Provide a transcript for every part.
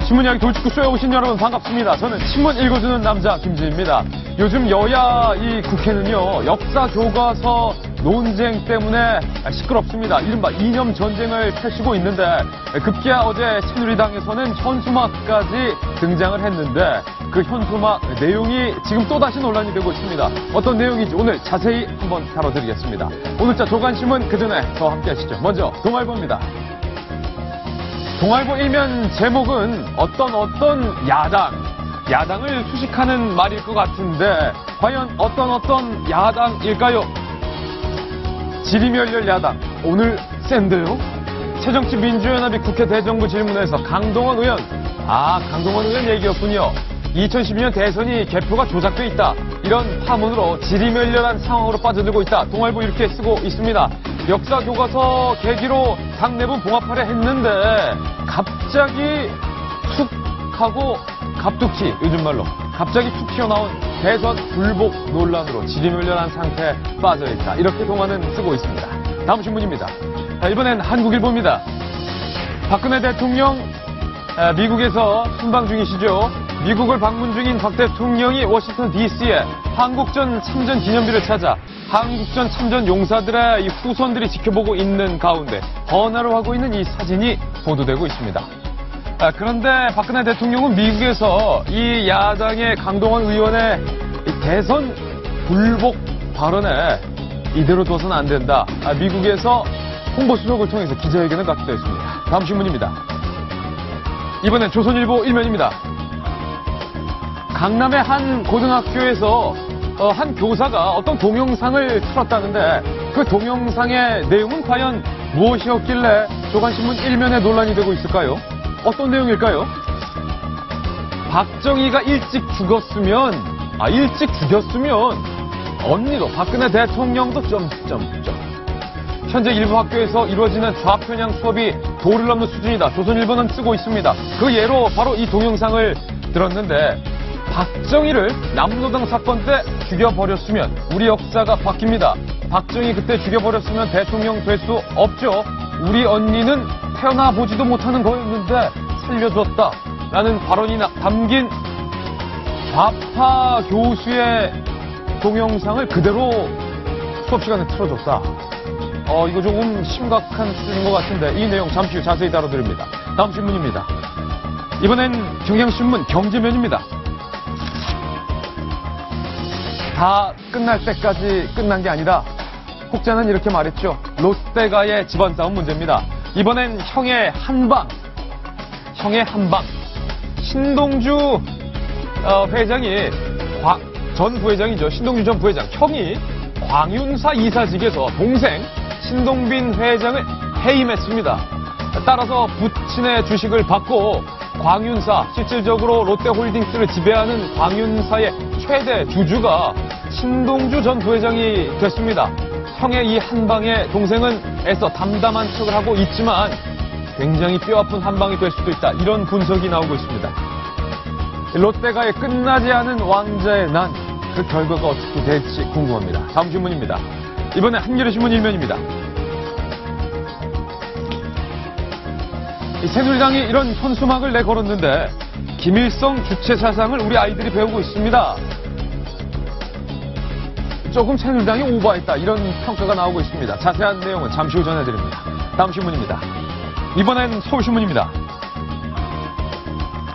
신문 이야기 돌직구쇼에 오신 여러분 반갑습니다. 저는 신문 읽어주는 남자 김지희입니다. 요즘 여야 이 국회는요, 역사 교과서 논쟁 때문에 시끄럽습니다. 이른바 이념 전쟁을 펼치고 있는데 급기야 어제 새누리당에서는 현수막까지 등장을 했는데 그 현수막 내용이 지금 또다시 논란이 되고 있습니다. 어떤 내용인지 오늘 자세히 한번 다뤄드리겠습니다. 오늘자 조간신문 그전에 저와 함께 하시죠. 먼저 동아일보입니다. 동아일보 일면 제목은 어떤 야당을 수식하는 말일 것 같은데 과연 어떤 야당일까요? 지리멸렬 야당 오늘 센데요? 새정치민주연합이 국회 대정부 질문에서 강동원 의원 얘기였군요. 2012년 대선이 개표가 조작돼 있다. 이런 파문으로 지리멸렬한 상황으로 빠져들고 있다. 동아일보 이렇게 쓰고 있습니다. 역사 교과서 계기로 당 내부 봉합하려 했는데 갑자기 툭 하고 갑툭튀, 요즘 말로 갑자기 툭 튀어나온 대선 불복 논란으로 지리멸렬한 상태에 빠져있다. 이렇게 동아는 쓰고 있습니다. 다음 신문입니다. 이번엔 한국일보입니다. 박근혜 대통령 미국에서 순방 중이시죠. 미국을 방문 중인 박 대통령이 워싱턴 DC에 한국전 참전 기념비를 찾아 한국전 참전 용사들의 이 후손들이 지켜보고 있는 가운데 번화로 하고 있는 이 사진이 보도되고 있습니다. 그런데 박근혜 대통령은 미국에서 이 야당의 강동원 의원의 대선 불복 발언에 이대로 둬서는 안 된다. 미국에서 홍보수석을 통해서 기자회견을 갖기도 했습니다. 다음 신문입니다. 이번엔 조선일보 일면입니다. 강남의 한 고등학교에서 한 교사가 어떤 동영상을 틀었다는데 그 동영상의 내용은 과연 무엇이었길래 조간신문 일면에 논란이 되고 있을까요? 어떤 내용일까요? 박정희가 일찍 죽였으면 언니도 박근혜 대통령도 현재 일부 학교에서 이루어지는 좌편향 수업이 도를 넘는 수준이다. 조선일보는 쓰고 있습니다. 그 예로 바로 이 동영상을 들었는데 박정희를 남노당 사건 때 죽여버렸으면 우리 역사가 바뀝니다. 박정희 그때 죽여버렸으면 대통령 될 수 없죠. 우리 언니는 태어나 보지도 못하는 거였는데 살려줬다. 라는 발언이 담긴 좌파 교수의 동영상을 그대로 수업 시간에 틀어줬다. 이거 조금 심각한 수준인 것 같은데 이 내용 잠시 후 자세히 다뤄드립니다. 다음 신문입니다. 이번엔 경향신문 경제면입니다. 다 끝날 때까지 끝난 게 아니다. 혹자는 이렇게 말했죠. 롯데가의 집안 싸움 문제입니다. 이번엔 형의 한방. 신동주 회장이 전 부회장이죠. 신동주 전 부회장 형이 광윤사 이사직에서 동생 신동빈 회장을 해임했습니다. 따라서 부친의 주식을 받고 광윤사, 실질적으로 롯데홀딩스를 지배하는 광윤사의 최대 주주가 신동주 전 부회장이 됐습니다. 형의 이 한방에 동생은 애써 담담한 척을 하고 있지만 굉장히 뼈아픈 한방이 될 수도 있다. 이런 분석이 나오고 있습니다. 롯데가의 끝나지 않은 왕자의 난, 그 결과가 어떻게 될지 궁금합니다. 다음 신문입니다. 이번에 한겨레신문 일면입니다. 새누리당이 이런 현수막을 내걸었는데 김일성 주체 사상을 우리 아이들이 배우고 있습니다. 조금 새누리당이 오버했다. 이런 평가가 나오고 있습니다. 자세한 내용은 잠시 후 전해드립니다. 다음 신문입니다. 이번엔 서울신문입니다.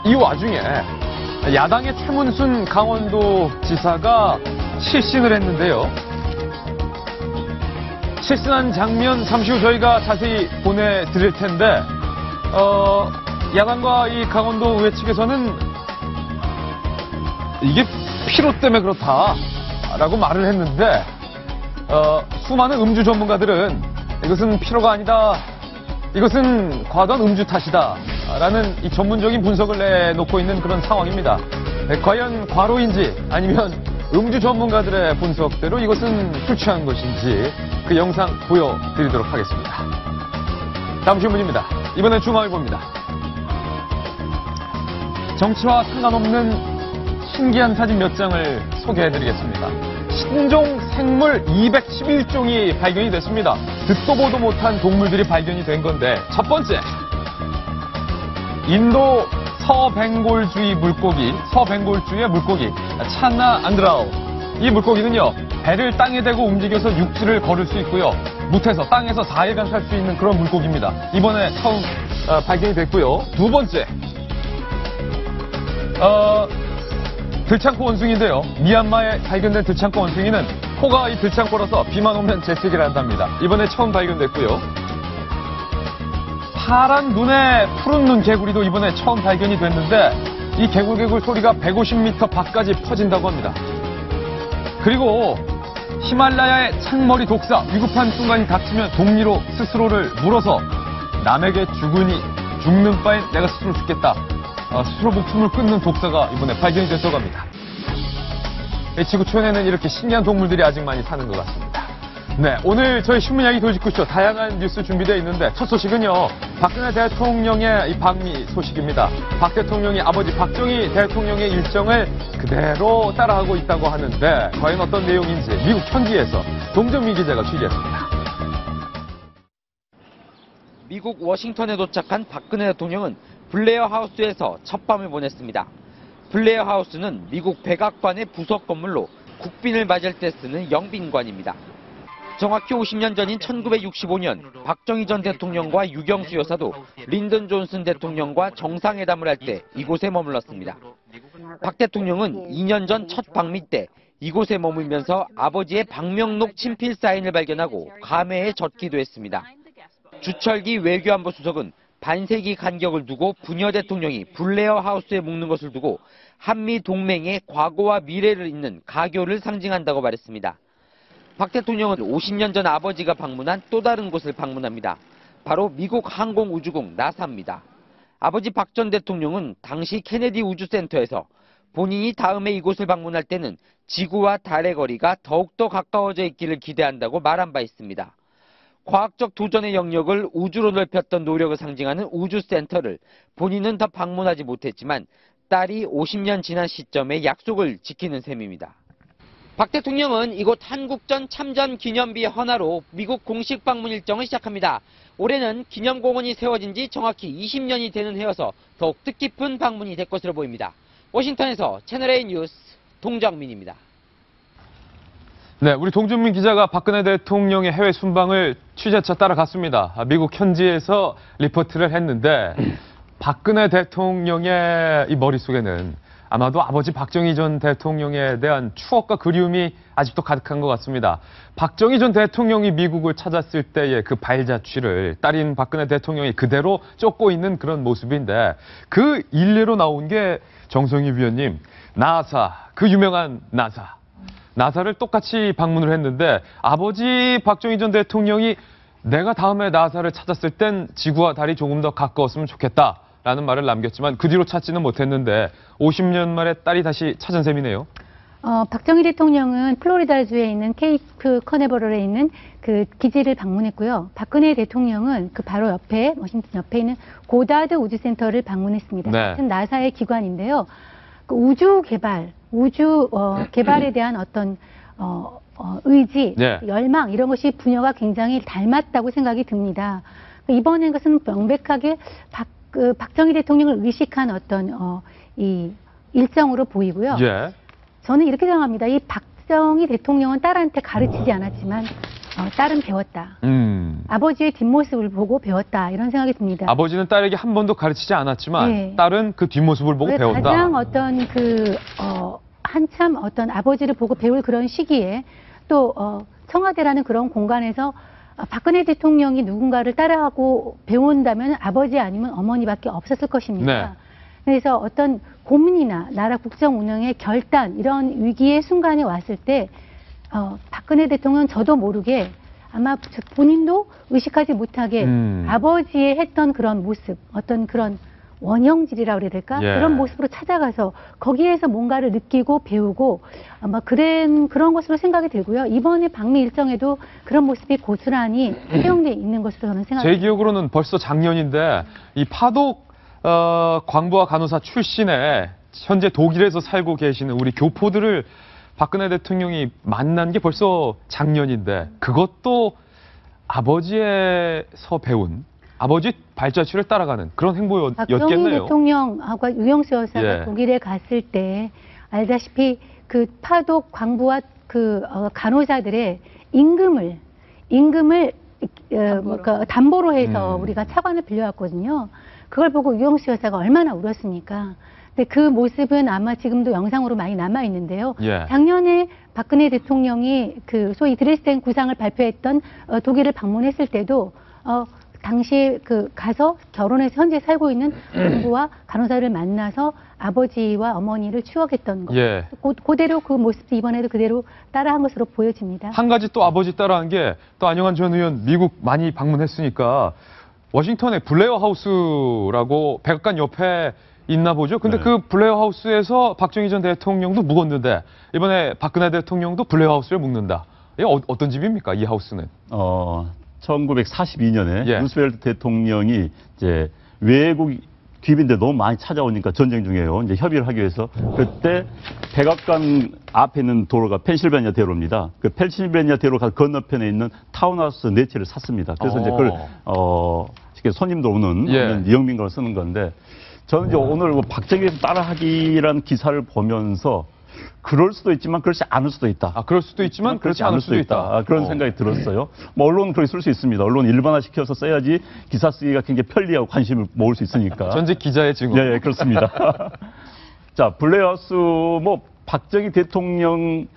이 와중에 야당의 최문순 강원도 지사가 실신을 했는데요. 실신한 장면 잠시 후 저희가 자세히 보내드릴 텐데 야당과 이 강원도 의회 측에서는 이게 피로 때문에 그렇다라고 말을 했는데 수많은 음주 전문가들은 이것은 피로가 아니다. 이것은 과도한 음주 탓이다. 라는 이 전문적인 분석을 내놓고 있는 그런 상황입니다. 과연 과로인지 아니면 음주 전문가들의 분석대로 이것은 술 취한 것인지 그 영상 보여드리도록 하겠습니다. 다음 신문입니다. 이번엔 중앙일보입니다. 정치와 상관없는 신기한 사진 몇 장을 소개해드리겠습니다. 신종 생물 211종이 발견이 됐습니다. 듣도 보도 못한 동물들이 발견이 된 건데 첫 번째, 인도 서벵골주의 물고기, 서벵골주의 물고기, 찬나 안드라우. 이 물고기는요, 배를 땅에 대고 움직여서 육지를 걸을 수 있고요. 무태서 땅에서 4일간 살 수 있는 그런 물고기입니다. 이번에 처음 발견이 됐고요. 두 번째, 들창코 원숭이인데요. 미얀마에 발견된 들창코 원숭이는 코가 이 들창코라서 비만 오면 재채기를 한답니다. 이번에 처음 발견됐고요. 파란 눈에 푸른 눈 개구리도 이번에 처음 발견이 됐는데 이 개굴개굴 소리가 150m 밖까지 퍼진다고 합니다. 그리고 히말라야의 창머리 독사, 위급한 순간이 닥치면 독리로 스스로를 물어서 남에게 죽는 바엔 내가 스스로 죽겠다. 스스로 목숨을 끊는 독사가 이번에 발견이 됐다고 합니다. 지구촌에는 이렇게 신기한 동물들이 아직 많이 사는 것 같습니다. 네, 오늘 저희 신문 이야기 도직구쇼 다양한 뉴스 준비되어 있는데 첫 소식은요, 박근혜 대통령의 이 방미 소식입니다. 박 대통령이 아버지 박정희 대통령의 일정을 그대로 따라하고 있다고 하는데 과연 어떤 내용인지 미국 현지에서 동정민 기자가 취재했습니다. 미국 워싱턴에 도착한 박근혜 대통령은 블레어 하우스에서 첫 밤을 보냈습니다. 블레어 하우스는 미국 백악관의 부속 건물로 국빈을 맞을 때 쓰는 영빈관입니다. 정확히 50년 전인 1965년 박정희 전 대통령과 유경수 여사도 린든 존슨 대통령과 정상회담을 할 때 이곳에 머물렀습니다. 박 대통령은 2년 전 첫 방미 때 이곳에 머물면서 아버지의 박명록 친필 사인을 발견하고 감회에 젖기도 했습니다. 주철기 외교안보 수석은 반세기 간격을 두고 부녀 대통령이 블레어 하우스에 묵는 것을 두고 한미 동맹의 과거와 미래를 잇는 가교를 상징한다고 말했습니다. 박 대통령은 50년 전 아버지가 방문한 또 다른 곳을 방문합니다. 바로 미국 항공우주국 나사입니다. 아버지 박 전 대통령은 당시 케네디 우주센터에서 본인이 다음에 이곳을 방문할 때는 지구와 달의 거리가 더욱더 가까워져 있기를 기대한다고 말한 바 있습니다. 과학적 도전의 영역을 우주로 넓혔던 노력을 상징하는 우주센터를 본인은 더 방문하지 못했지만 딸이 50년 지난 시점에 약속을 지키는 셈입니다. 박 대통령은 이곳 한국전 참전 기념비 헌화로 미국 공식 방문 일정을 시작합니다. 올해는 기념공원이 세워진 지 정확히 20년이 되는 해여서 더욱 뜻깊은 방문이 될 것으로 보입니다. 워싱턴에서 채널A 뉴스 동정민입니다. 네, 우리 동정민 기자가 박근혜 대통령의 해외 순방을 취재차 따라갔습니다. 미국 현지에서 리포트를 했는데 박근혜 대통령의 이 머릿속에는 아마도 아버지 박정희 전 대통령에 대한 추억과 그리움이 아직도 가득한 것 같습니다. 박정희 전 대통령이 미국을 찾았을 때의 그 발자취를 딸인 박근혜 대통령이 그대로 쫓고 있는 그런 모습인데 그 일례로 나온 게 정성희 위원님, 나사, 그 유명한 나사. 나사를 똑같이 방문을 했는데 아버지 박정희 전 대통령이 내가 다음에 나사를 찾았을 땐 지구와 달이 조금 더 가까웠으면 좋겠다라는 말을 남겼지만 그 뒤로 찾지는 못했는데 50년 만에 딸이 다시 찾은 셈이네요. 박정희 대통령은 플로리다주에 있는 케이프 커네버럴에 있는 그 기지를 방문했고요. 박근혜 대통령은 그 바로 옆에 워싱턴 옆에 있는 고다드 우주센터를 방문했습니다. 네. 같은 나사의 기관인데요. 그 우주 개발에 대한 어떤 의지, 네. 열망 이런 것이 부녀가 굉장히 닮았다고 생각이 듭니다. 이번에 것은 명백하게 박정희 대통령을 의식한 어떤 이 일정으로 보이고요. 예. 저는 이렇게 생각합니다. 이 박정희 대통령은 딸한테 가르치지 않았지만 딸은 배웠다. 아버지의 뒷모습을 보고 배웠다. 이런 생각이 듭니다. 아버지는 딸에게 한 번도 가르치지 않았지만 네. 딸은 그 뒷모습을 보고 배웠다. 가장 어떤 한참 어떤 아버지를 보고 배울 그런 시기에 또 청와대라는 그런 공간에서 박근혜 대통령이 누군가를 따라하고 배운다면 아버지 아니면 어머니밖에 없었을 것입니다. 네. 그래서 어떤 고민이나 나라 국정 운영의 결단 이런 위기의 순간에 왔을 때 박근혜 대통령은 저도 모르게 아마 본인도 의식하지 못하게 아버지의 했던 그런 모습, 어떤 그런 원형질이라고 그래야 될까? 예. 그런 모습으로 찾아가서 거기에서 뭔가를 느끼고 배우고 아마 그런 것으로 생각이 들고요. 이번에 방미 일정에도 그런 모습이 고스란히 사용되어 있는 것으로 저는 생각합니다. 제 기억으로는 벌써 작년인데 이 파독 광부와 간호사 출신의 현재 독일에서 살고 계시는 우리 교포들을 박근혜 대통령이 만난 게 벌써 작년인데 그것도 아버지에서 배운 아버지 발자취를 따라가는 그런 박정희 행보였겠네요. 대통령하고 우영수 여사가 예. 독일에 갔을 때 알다시피 그 파독 광부와 간호사들의 임금을 담보로 해서 우리가 차관을 빌려왔거든요. 그걸 보고 우영수 여사가 얼마나 울었습니까? 근데 그 모습은 아마 지금도 영상으로 많이 남아 있는데요. 예. 작년에 박근혜 대통령이 그 소위 드레스덴 구상을 발표했던 독일을 방문했을 때도 당시에 가서 결혼해서 현재 살고 있는 간부와 간호사를 만나서 아버지와 어머니를 추억했던 것. 예. 그대로 그 모습도 이번에도 그대로 따라한 것으로 보여집니다. 한 가지 또 아버지 따라한 게 또 안영환 전 의원 미국 많이 방문했으니까 워싱턴에 블레어 하우스라고 백악관 옆에 있나 보죠. 근데 네. 그 블레어 하우스에서 박정희 전 대통령도 묵었는데 이번에 박근혜 대통령도 블레어 하우스를 묵는다. 이게 어떤 집입니까? 이 하우스는? 1942년에 예. 루스벨트 대통령이 이제 외국 귀빈들 너무 많이 찾아오니까 전쟁 중에요. 이제 협의를 하기 위해서 그때 백악관 앞에 있는 도로가 펜실베니아 대로입니다. 그 펜실베니아 대로 건너편에 있는 타운하우스 4채를 샀습니다. 그래서 이제 그걸 쉽게 손님들 오는 예. 영빈관을 쓰는 건데 저는 이제 오늘 박정희에서 따라하기라는 기사를 보면서 그럴 수도 있지만 그렇지 않을 수도 있다. 그럴 수도 있지만 그렇지 않을 수도 있다. 그런 생각이 들었어요. 뭐 언론은 그렇게 쓸 수 있습니다. 언론 일반화시켜서 써야지 기사 쓰기가 굉장히 편리하고 관심을 모을 수 있으니까. 전직 기자의 증언. 예, 그렇습니다. 자, 블레어하우스 뭐 박정희 대통령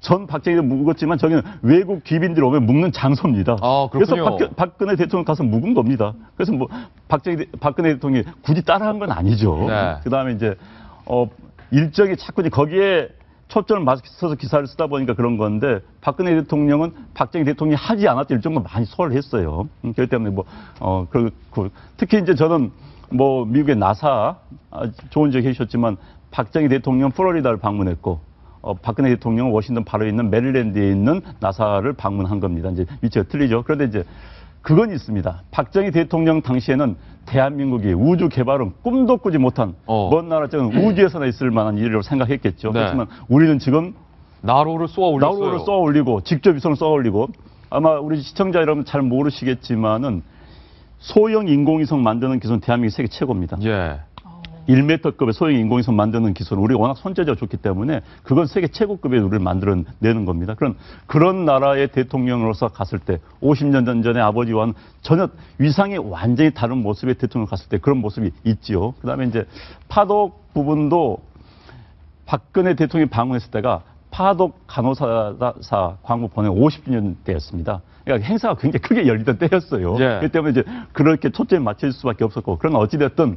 전 박정희도 묵었지만 저기는 외국 귀빈들이 오면 묵는 장소입니다. 그래서 그렇군요. 박근혜 대통령 가서 묵은 겁니다. 그래서 뭐 박근혜 대통령이 굳이 따라한 건 아니죠. 네. 그다음에 이제 일정이 자꾸 이제 거기에 초점을 맞춰서 기사를 쓰다 보니까 그런 건데 박근혜 대통령은 박정희 대통령이 하지 않았던 일정을 많이 소화를 했어요. 그렇기 때문에 특히 이제 저는 뭐 미국의 나사 좋은 적이 계셨지만 박정희 대통령 플로리다를 방문했고 박근혜 대통령은 워싱턴 바로 있는 메릴랜드에 있는 나사를 방문한 겁니다. 이제 위치가 틀리죠. 그런데 이제 그건 있습니다. 박정희 대통령 당시에는 대한민국이 우주 개발은 꿈도 꾸지 못한 먼 나라처럼 우주에서나 있을 만한 일이라고 생각했겠죠. 네. 그렇지만 우리는 지금 나로를 쏘아 올렸어요. 나로를 쏘아 올리고 직접 위성을 쏘아 올리고 아마 우리 시청자 여러분 잘 모르시겠지만은 소형 인공위성 만드는 기술은 대한민국이 세계 최고입니다. 예. 1m급의 소형 인공위성 만드는 기술은 우리가 워낙 손재주가 좋기 때문에 그건 세계 최고급의 우리를 만들어내는 겁니다. 그런 나라의 대통령으로서 갔을 때 50년 전에 아버지와는 전혀 위상이 완전히 다른 모습의 대통령 갔을 때 그런 모습이 있지요. 그다음에 이제 파독 부분도 박근혜 대통령이 방문했을 때가 파독 간호사 광부 보낸 50주년 때였습니다. 그러니까 행사가 굉장히 크게 열리던 때였어요. 예. 그렇기 때문에 이제 그렇게 초점이 맞춰질 수밖에 없었고 그러나 어찌됐든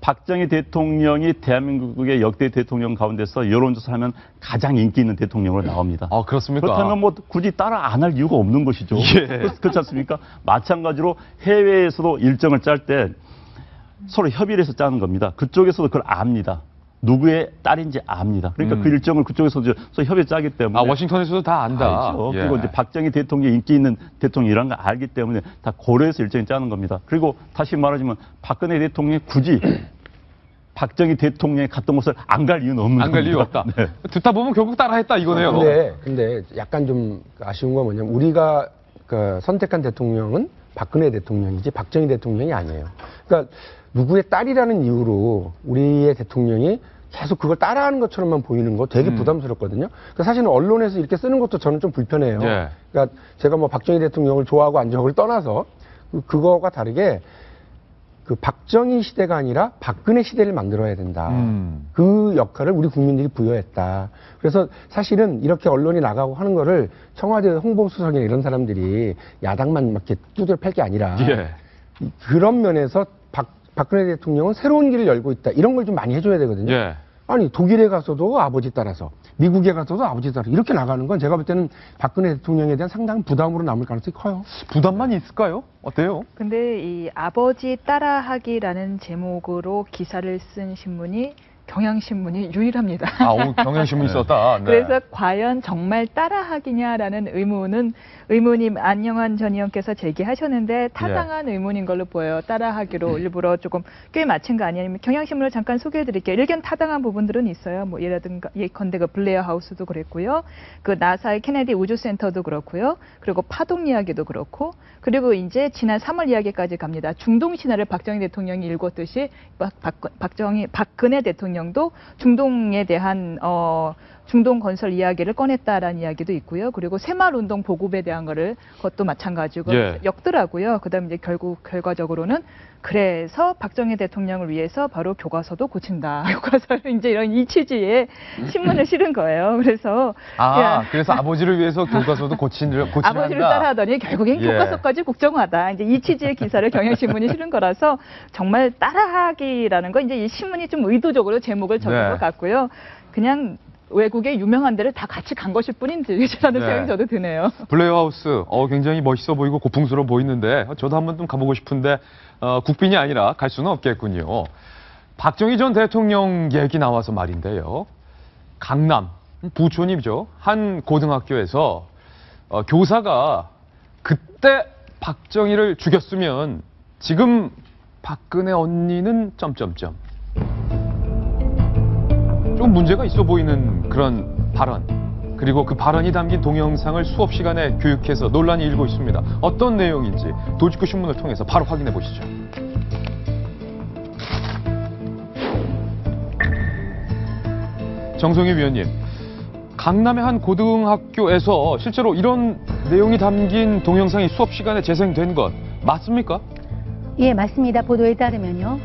박정희 대통령이 대한민국의 역대 대통령 가운데서 여론조사를 하면 가장 인기 있는 대통령으로 나옵니다. 그렇습니까? 그렇다면 뭐 굳이 따라 안 할 이유가 없는 것이죠. 예. 그렇지 않습니까? 마찬가지로 해외에서도 일정을 짤 때 서로 협의를 해서 짜는 겁니다. 그쪽에서도 그걸 압니다. 누구의 딸인지 압니다. 그러니까 그 일정을 그쪽에서 협의 짜기 때문에. 워싱턴에서도 다 안다. 알죠. 예. 그리고 이제 박정희 대통령이 인기 있는 대통령이라는 걸 알기 때문에 다 고려해서 일정을 짜는 겁니다. 그리고 다시 말하자면 박근혜 대통령이 굳이 박정희 대통령이 갔던 곳을 안 갈 이유는 없는 겁니다. 안 갈 이유 없다. 네. 듣다 보면 결국 따라했다 이거네요. 근데 약간 좀 아쉬운 건 뭐냐면 우리가 선택한 대통령은 박근혜 대통령이지 박정희 대통령이 아니에요. 그러니까 누구의 딸이라는 이유로 우리의 대통령이 계속 그걸 따라하는 것처럼만 보이는 거 되게 부담스럽거든요. 그러니까 사실은 언론에서 이렇게 쓰는 것도 저는 좀 불편해요. 예. 그러니까 제가 뭐 박정희 대통령을 좋아하고 안 좋아하고를 떠나서 그거가 다르게 그 박정희 시대가 아니라 박근혜 시대를 만들어야 된다. 그 역할을 우리 국민들이 부여했다. 그래서 사실은 이렇게 언론이 나가고 하는 거를 청와대 홍보수석이나 이런 사람들이 야당만 막 이렇게 두드려 팰 게 아니라 예. 그런 면에서 박근혜 대통령은 새로운 길을 열고 있다. 이런 걸 좀 많이 해줘야 되거든요. 예. 아니 독일에 가서도 아버지 따라서 미국에 가서도 아버지 따라서 이렇게 나가는 건 제가 볼 때는 박근혜 대통령에 대한 상당한 부담으로 남을 가능성이 커요. 부담만 있을까요? 어때요? 근데 이 아버지 따라하기라는 제목으로 기사를 쓴 신문이 경향신문이 유일합니다. 아, 오, 경향신문이 썼다. 네. 그래서 과연 정말 따라하기냐라는 의문이 안영환 전 의원께서 제기하셨는데 타당한 의문인 걸로 보여요. 따라하기로 일부러 조금 꽤 맞춘 거 아니냐면 경향신문을 잠깐 소개해드릴게요. 일견 타당한 부분들은 있어요. 뭐 예라든가 예컨대 그 블레어 하우스도 그랬고요. 그 나사의 케네디 우주센터도 그렇고요. 그리고 파동 이야기도 그렇고 그리고 이제 지난 3월 이야기까지 갑니다. 중동 신화를 박정희 대통령이 읽었듯이 박근혜 대통령도 중동에 대한 중동 건설 이야기를 꺼냈다라는 이야기도 있고요. 그리고 새마을운동 보급에 대한 거를 그것도 마찬가지고 엮더라고요. 그다음에 이제 결과적으로는 그래서 박정희 대통령을 위해서 바로 교과서도 고친다. 교과서를 이제 이런 이 취지의 신문을 실은 거예요. 그래서 그래서 아버지를 위해서 교과서도 고치는 아버지를 따라하더니 결국엔 교과서까지 국정화다. 이제 이 취지의 기사를 경향신문이 실은 거라서 정말 따라하기라는 거 이제 이 신문이 좀 의도적으로 제목을 적은 것 같고요. 그냥 외국의 유명한 데를 다 같이 간 것일 뿐인지 라는 생각이 저도 드네요. 블레어 하우스, 굉장히 멋있어 보이고 고풍스러워 보이는데 저도 한번 좀 가보고 싶은데 국빈이 아니라 갈 수는 없겠군요. 박정희 전 대통령 얘기 나와서 말인데요. 강남, 부촌이죠. 한 고등학교에서 교사가 그때 박정희를 죽였으면 지금 박근혜 언니는 점점점. 좀 문제가 있어 보이는 그런 발언, 그리고 그 발언이 담긴 동영상을 수업 시간에 교육해서 논란이 일고 있습니다. 어떤 내용인지 도직구 신문을 통해서 바로 확인해 보시죠. 정성희 위원님, 강남의 한 고등학교에서 실제로 이런 내용이 담긴 동영상이 수업 시간에 재생된 것 맞습니까? 예, 맞습니다. 보도에 따르면요.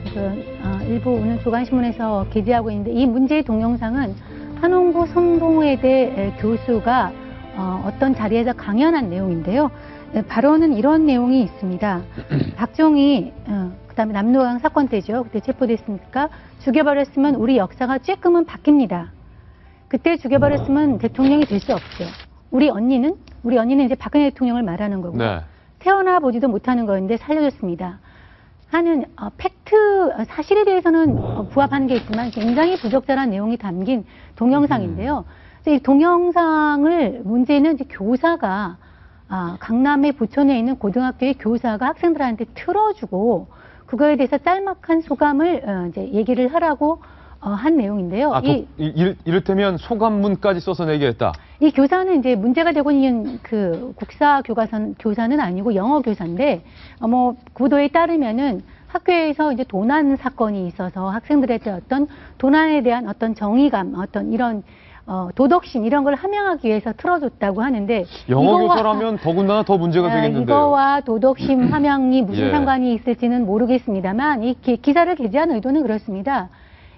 일부 오늘 조간신문에서 게재하고 있는데 이 문제의 동영상은 한원구 성동외대 교수가 어떤 자리에서 강연한 내용인데요. 발언은 이런 내용이 있습니다. 박정희, 그다음에 남노강 사건 때죠. 그때 체포됐으니까 죽여버렸으면 우리 역사가 쬐끔은 바뀝니다. 그때 죽여버렸으면 대통령이 될 수 없죠. 우리 언니는 이제 박근혜 대통령을 말하는 거고 태어나 보지도 못하는 거였는데 살려줬습니다. 하는 팩트 사실에 대해서는 부합하는 게 있지만 굉장히 부적절한 내용이 담긴 동영상인데요. 이 동영상을 문제는 이제 교사가 강남의 부촌에 있는 고등학교의 교사가 학생들한테 틀어주고 그거에 대해서 짤막한 소감을 이제 얘기를 하라고 한 내용인데요. 이를테면 소감문까지 써서 내게 했다. 이 교사는 이제 문제가 되고 있는 그 국사 교사는 아니고 영어 교사인데, 보도에 따르면은 학교에서 이제 도난 사건이 있어서 학생들한테 어떤 도난에 대한 어떤 정의감, 어떤 이런 도덕심 이런 걸 함양하기 위해서 틀어줬다고 하는데 영어 교사라면 더군다나 더 문제가 되겠는데요. 이거와 도덕심 함양이 무슨 상관이 있을지는 모르겠습니다만 이 기사를 게재한 의도는 그렇습니다.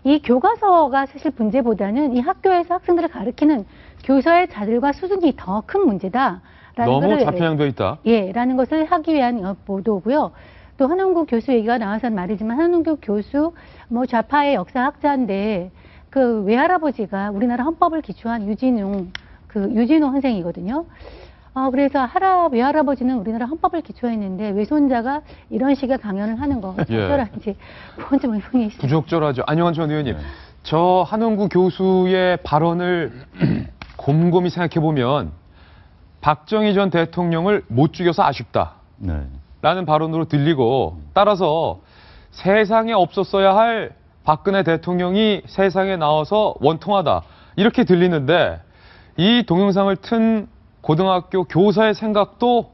이 교과서가 사실 문제보다는 이 학교에서 학생들을 가르치는 교사의 자질과 수준이 더 큰 문제다. 너무 좌편향되어 있다. 라는 것을 하기 위한 보도고요. 또 한원구 교수 얘기가 나와서 말이지만 한원구 교수 좌파의 역사학자인데 그 외할아버지가 우리나라 헌법을 기초한 유진호 선생이거든요. 그래서 외할아버지는 우리나라 헌법을 기초했는데 외손자가 이런 식의 강연을 하는 거 적절한지 그건 좀 의문이 있습니다. 부적절하죠. 안영환 전 의원님, 저 한원구 교수의 발언을 곰곰이 생각해보면 박정희 전 대통령을 못 죽여서 아쉽다 라는 발언으로 들리고, 따라서 세상에 없었어야 할 박근혜 대통령이 세상에 나와서 원통하다 이렇게 들리는데, 이 동영상을 튼 고등학교 교사의 생각도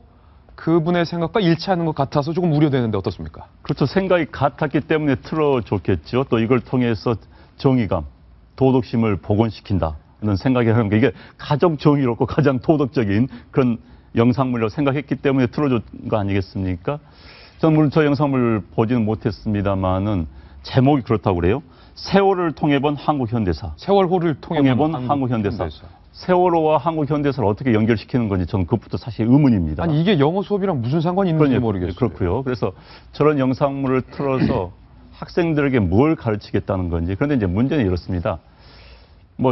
그분의 생각과 일치하는 것 같아서 조금 우려되는데 어떻습니까? 그렇죠. 생각이 같았기 때문에 틀어줬겠죠. 또 이걸 통해서 정의감, 도덕심을 복원시킨다는 생각이 하는 게 이게 가장 정의롭고 가장 도덕적인 그런 영상물이라고 생각했기 때문에 틀어준 거 아니겠습니까? 저는 물론 저 영상물 보지는 못했습니다만은 제목이 그렇다고 그래요. 세월을 통해 본 한국 현대사. 세월호를 통해 본 한국 현대사. 세월호와 한국 현대사를 어떻게 연결시키는 건지 저는 그것부터 사실 의문입니다. 아니 이게 영어 수업이랑 무슨 상관이 있는지 모르겠어요. 그렇고요. 그래서 저런 영상물을 틀어서 학생들에게 뭘 가르치겠다는 건지. 그런데 이제 문제는 이렇습니다.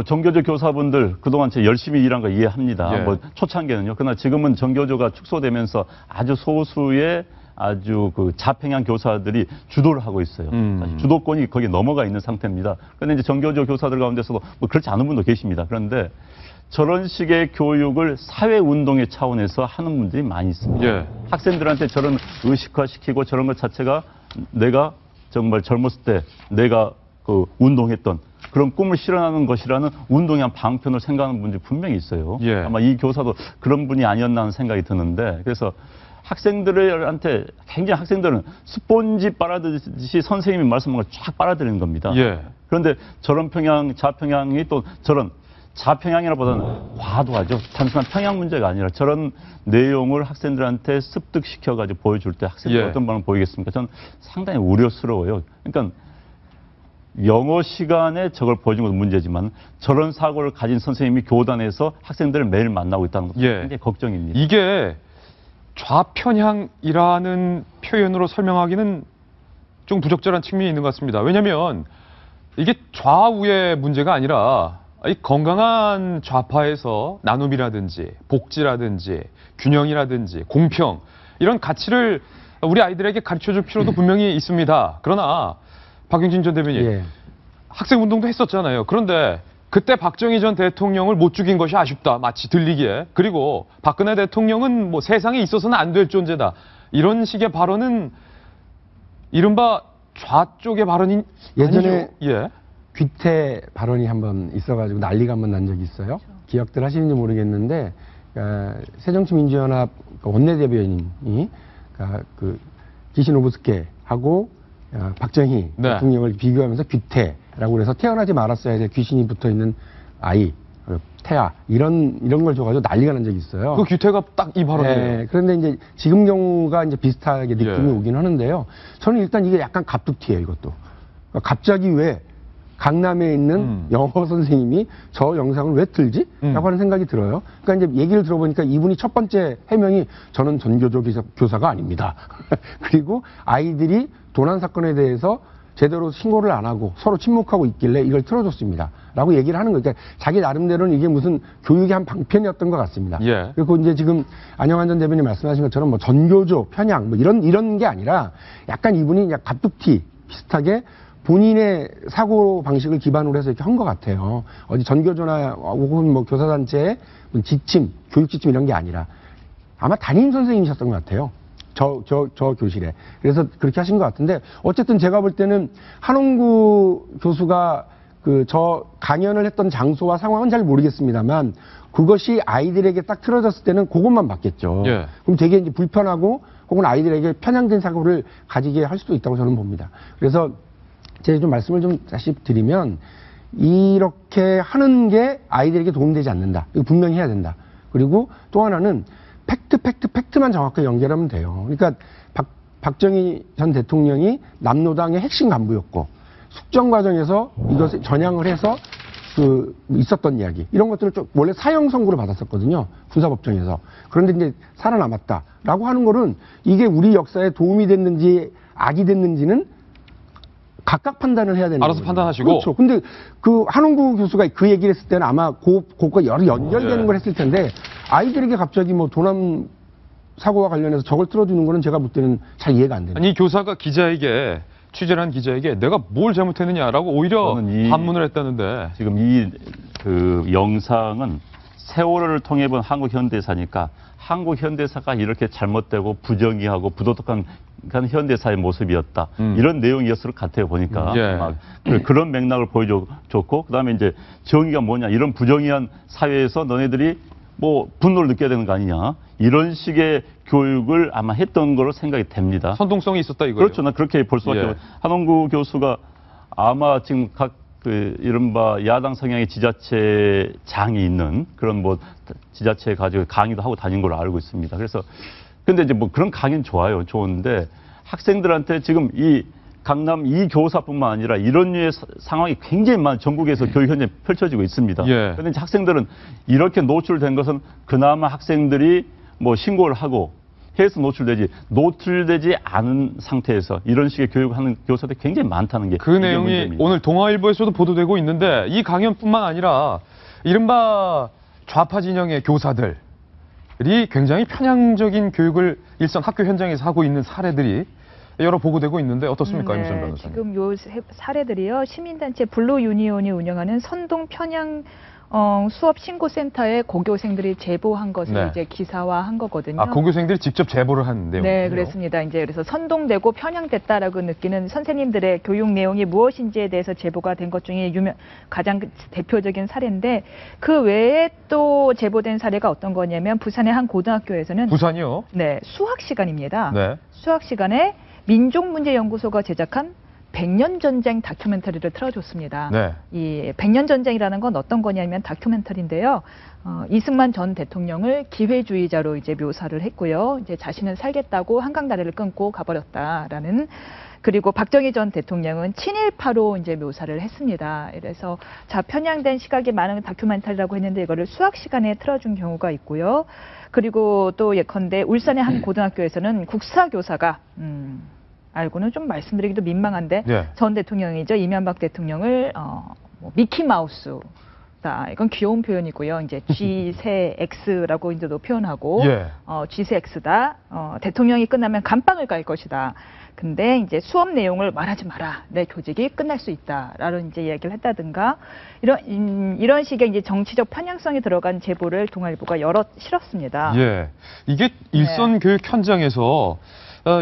정교조 교사분들 그동안 열심히 일한 거 이해합니다. 초창기에는요. 그러나 지금은 정교조가 축소되면서 아주 소수의 아주 그 좌평양 교사들이 주도를 하고 있어요. 사실 주도권이 거기에 넘어가 있는 상태입니다. 그런데 이제 정교조 교사들 가운데서도 뭐 그렇지 않은 분도 계십니다. 그런데 저런 식의 교육을 사회운동의 차원에서 하는 분들이 많이 있습니다. 예. 학생들한테 저런 의식화시키고 저런 것 자체가 내가 정말 젊었을 때 내가 그 운동했던 그런 꿈을 실현하는 것이라는 운동의 한 방편을 생각하는 분들이 분명히 있어요. 예. 아마 이 교사도 그런 분이 아니었나 하는 생각이 드는데 그래서 학생들한테 굉장히 학생들은 스폰지 빨아들이듯이 선생님이 말씀한 걸 쫙 빨아들이는 겁니다. 예. 그런데 저런 평양, 좌평양이 또 저런 좌평양이라보다는 과도하죠. 단순한 평양 문제가 아니라 저런 내용을 학생들한테 습득시켜가지고 보여줄 때 학생들이 예. 어떤 반응을 보이겠습니까? 저는 상당히 우려스러워요. 그러니까 영어 시간에 저걸 보여준 것도 문제지만 저런 사고를 가진 선생님이 교단에서 학생들을 매일 만나고 있다는 것도 예. 굉장히 걱정입니다. 이게 좌편향이라는 표현으로 설명하기는 좀 부적절한 측면이 있는 것 같습니다. 왜냐하면 이게 좌우의 문제가 아니라 이 건강한 좌파에서 나눔이라든지 복지라든지 균형이라든지 공평 이런 가치를 우리 아이들에게 가르쳐줄 필요도 분명히 있습니다. 그러나 박용진 전 대변인 예. 학생운동도 했었잖아요. 그런데 그때 박정희 전 대통령을 못 죽인 것이 아쉽다. 마치 들리기에. 그리고 박근혜 대통령은 뭐 세상에 있어서는 안 될 존재다. 이런 식의 발언은 이른바 좌쪽의 발언이 예전에 아니죠. 예. 귀태 발언이 한번 있어가지고 난리가 한번 난 적이 있어요. 기억들 하시는지 모르겠는데 새정치민주연합 원내대변인이 그 기시노부스케하고 박정희 네. 대통령을 비교하면서 귀태라고 그래서 태어나지 말았어야 될 귀신이 붙어 있는 아이, 태아 이런 걸 줘가지고 난리가 난 적이 있어요. 그 규태가 딱 이 발언이에요. 네, 그런데 이제 지금 경우가 이제 비슷하게 느낌이 예. 오긴 하는데요. 저는 일단 이게 약간 갑툭튀예요, 이것도. 그러니까 갑자기 왜 강남에 있는 영어 선생님이 저 영상을 왜 틀지? 라고 하는 생각이 들어요. 그러니까 이제 얘기를 들어보니까 이분이 첫 번째 해명이 저는 전교조 교사가 아닙니다. 그리고 아이들이 도난 사건에 대해서 제대로 신고를 안 하고 서로 침묵하고 있길래 이걸 틀어줬습니다. 라고 얘기를 하는 거예요. 그러니까 자기 나름대로는 이게 무슨 교육의 한 방편이었던 것 같습니다. 예. 그리고 이제 지금 안영환 전 대변인 말씀하신 것처럼 뭐 전교조, 편향 뭐 이런 게 아니라 약간 이분이 그냥 갑툭튀 비슷하게 본인의 사고 방식을 기반으로 해서 이렇게 한 것 같아요. 어디 전교조나 혹은 뭐 교사단체의 지침, 교육 지침 이런 게 아니라 아마 담임 선생님이셨던 것 같아요. 저 교실에. 그래서 그렇게 하신 것 같은데 어쨌든 제가 볼 때는 한홍구 교수가 저 강연을 했던 장소와 상황은 잘 모르겠습니다만 그것이 아이들에게 딱 틀어졌을 때는 그것만 봤겠죠. 예. 그럼 되게 이제 불편하고 혹은 아이들에게 편향된 사고를 가지게 할 수도 있다고 저는 봅니다. 그래서 제가 좀 말씀을 좀 다시 드리면 이렇게 하는 게 아이들에게 도움되지 않는다. 이거 분명히 해야 된다. 그리고 또 하나는 팩트만 정확하게 연결하면 돼요. 그러니까 박정희 전 대통령이 남노당의 핵심 간부였고 숙정 과정에서 이것을 전향을 해서 있었던 이야기 이런 것들을 좀 원래 사형 선고를 받았었거든요. 군사법정에서. 그런데 이제 살아남았다라고 하는 거는 이게 우리 역사에 도움이 됐는지 악이 됐는지는 각각 판단을 해야 되는 알아서 거거든요. 판단하시고. 그렇죠. 근데 한홍구 교수가 그 얘기를 했을 때는 아마 그것과 연결되는 예. 걸 했을 텐데 아이들에게 갑자기 뭐 도남 사고와 관련해서 저걸 틀어주는 거는 제가 볼 때는 잘 이해가 안 돼요. 아니 이 교사가 기자에게 취재를 한 기자에게 내가 뭘 잘못했느냐라고 오히려 반문을 했다는데 지금 이 영상은 세월호를 통해 본 한국 현대사니까 한국 현대사가 이렇게 잘못되고 부정의하고 부도덕한 현대사의 모습이었다. 이런 내용이었을 것 같아요, 보니까. 예. 막 그런 맥락을 보여줬고, 그 다음에 이제 정의가 뭐냐. 이런 부정의한 사회에서 너네들이 뭐 분노를 느껴야 되는 거 아니냐. 이런 식의 교육을 아마 했던 거로 생각이 됩니다. 선동성이 있었다 이거예요. 그렇죠. 나 그렇게 볼 수밖에 예. 없어요. 한홍구 교수가 아마 지금 각 이른바 야당 성향의 지자체장이 있는 그런 뭐 지자체 가지고 강의도 하고 다닌 걸로 알고 있습니다. 그래서 근데 이제 뭐 그런 강의는 좋아요. 좋은데 학생들한테 지금 이 강남 이 교사뿐만 아니라 이런 류의 상황이 굉장히 많은 전국에서 교육 현장에 펼쳐지고 있습니다. 예. 그런데 이제 학생들은 이렇게 노출된 것은 그나마 학생들이 뭐 신고를 하고 해서 노출되지 않은 상태에서 이런 식의 교육을 하는 교사들이 굉장히 많다는 게 그 내용이 문제입니다. 오늘 동아일보에서도 보도되고 있는데 이 강연뿐만 아니라 이른바 좌파 진영의 교사들 굉장히 편향적인 교육을 일선 학교 현장에서 하고 있는 사례들이 여러 보고되고 있는데 어떻습니까, 임수연 변호사님? 지금 요 사례들이요. 시민단체 블루 유니온이 운영하는 선동 편향 수업 신고센터에 고교생들이 제보한 것을 네. 이제 기사화한 거거든요. 아, 고교생들이 직접 제보를 한 내용이요? 네, 그렇습니다. 이제 그래서 선동되고 편향됐다라고 느끼는 선생님들의 교육 내용이 무엇인지에 대해서 제보가 된 것 중에 가장 대표적인 사례인데, 그 외에 또 제보된 사례가 어떤 거냐면 부산의 한 고등학교에서는 부산이요? 네, 수학 시간입니다. 네. 수학 시간에 민족문제연구소가 제작한 100년 전쟁 다큐멘터리를 틀어줬습니다. 네. 이 100년 전쟁이라는 건 어떤 거냐면 다큐멘터리인데요. 이승만 전 대통령을 기회주의자로 이제 묘사를 했고요. 이제 자신은 살겠다고 한강다리를 끊고 가버렸다라는, 그리고 박정희 전 대통령은 친일파로 이제 묘사를 했습니다. 그래서 자, 편향된 시각이 많은 다큐멘터리라고 했는데 이거를 수학 시간에 틀어준 경우가 있고요. 그리고 또 예컨대 울산의 한 고등학교에서는 국사교사가 알고는 좀 말씀드리기도 민망한데 네. 전 대통령이죠. 이명박 대통령을 미키 마우스다. 이건 귀여운 표현이고요. 이제 G세 X라고 이제도 표현하고 예. G세 X다. 대통령이 끝나면 감방을 갈 것이다. 근데 이제 수업 내용을 말하지 마라. 내 교직이 끝날 수 있다라는 이제 이야기를 했다든가 이런 식의 이제 정치적 편향성이 들어간 제보를 동아일보가 여럿 실었습니다. 예. 이게 일선 교육 현장에서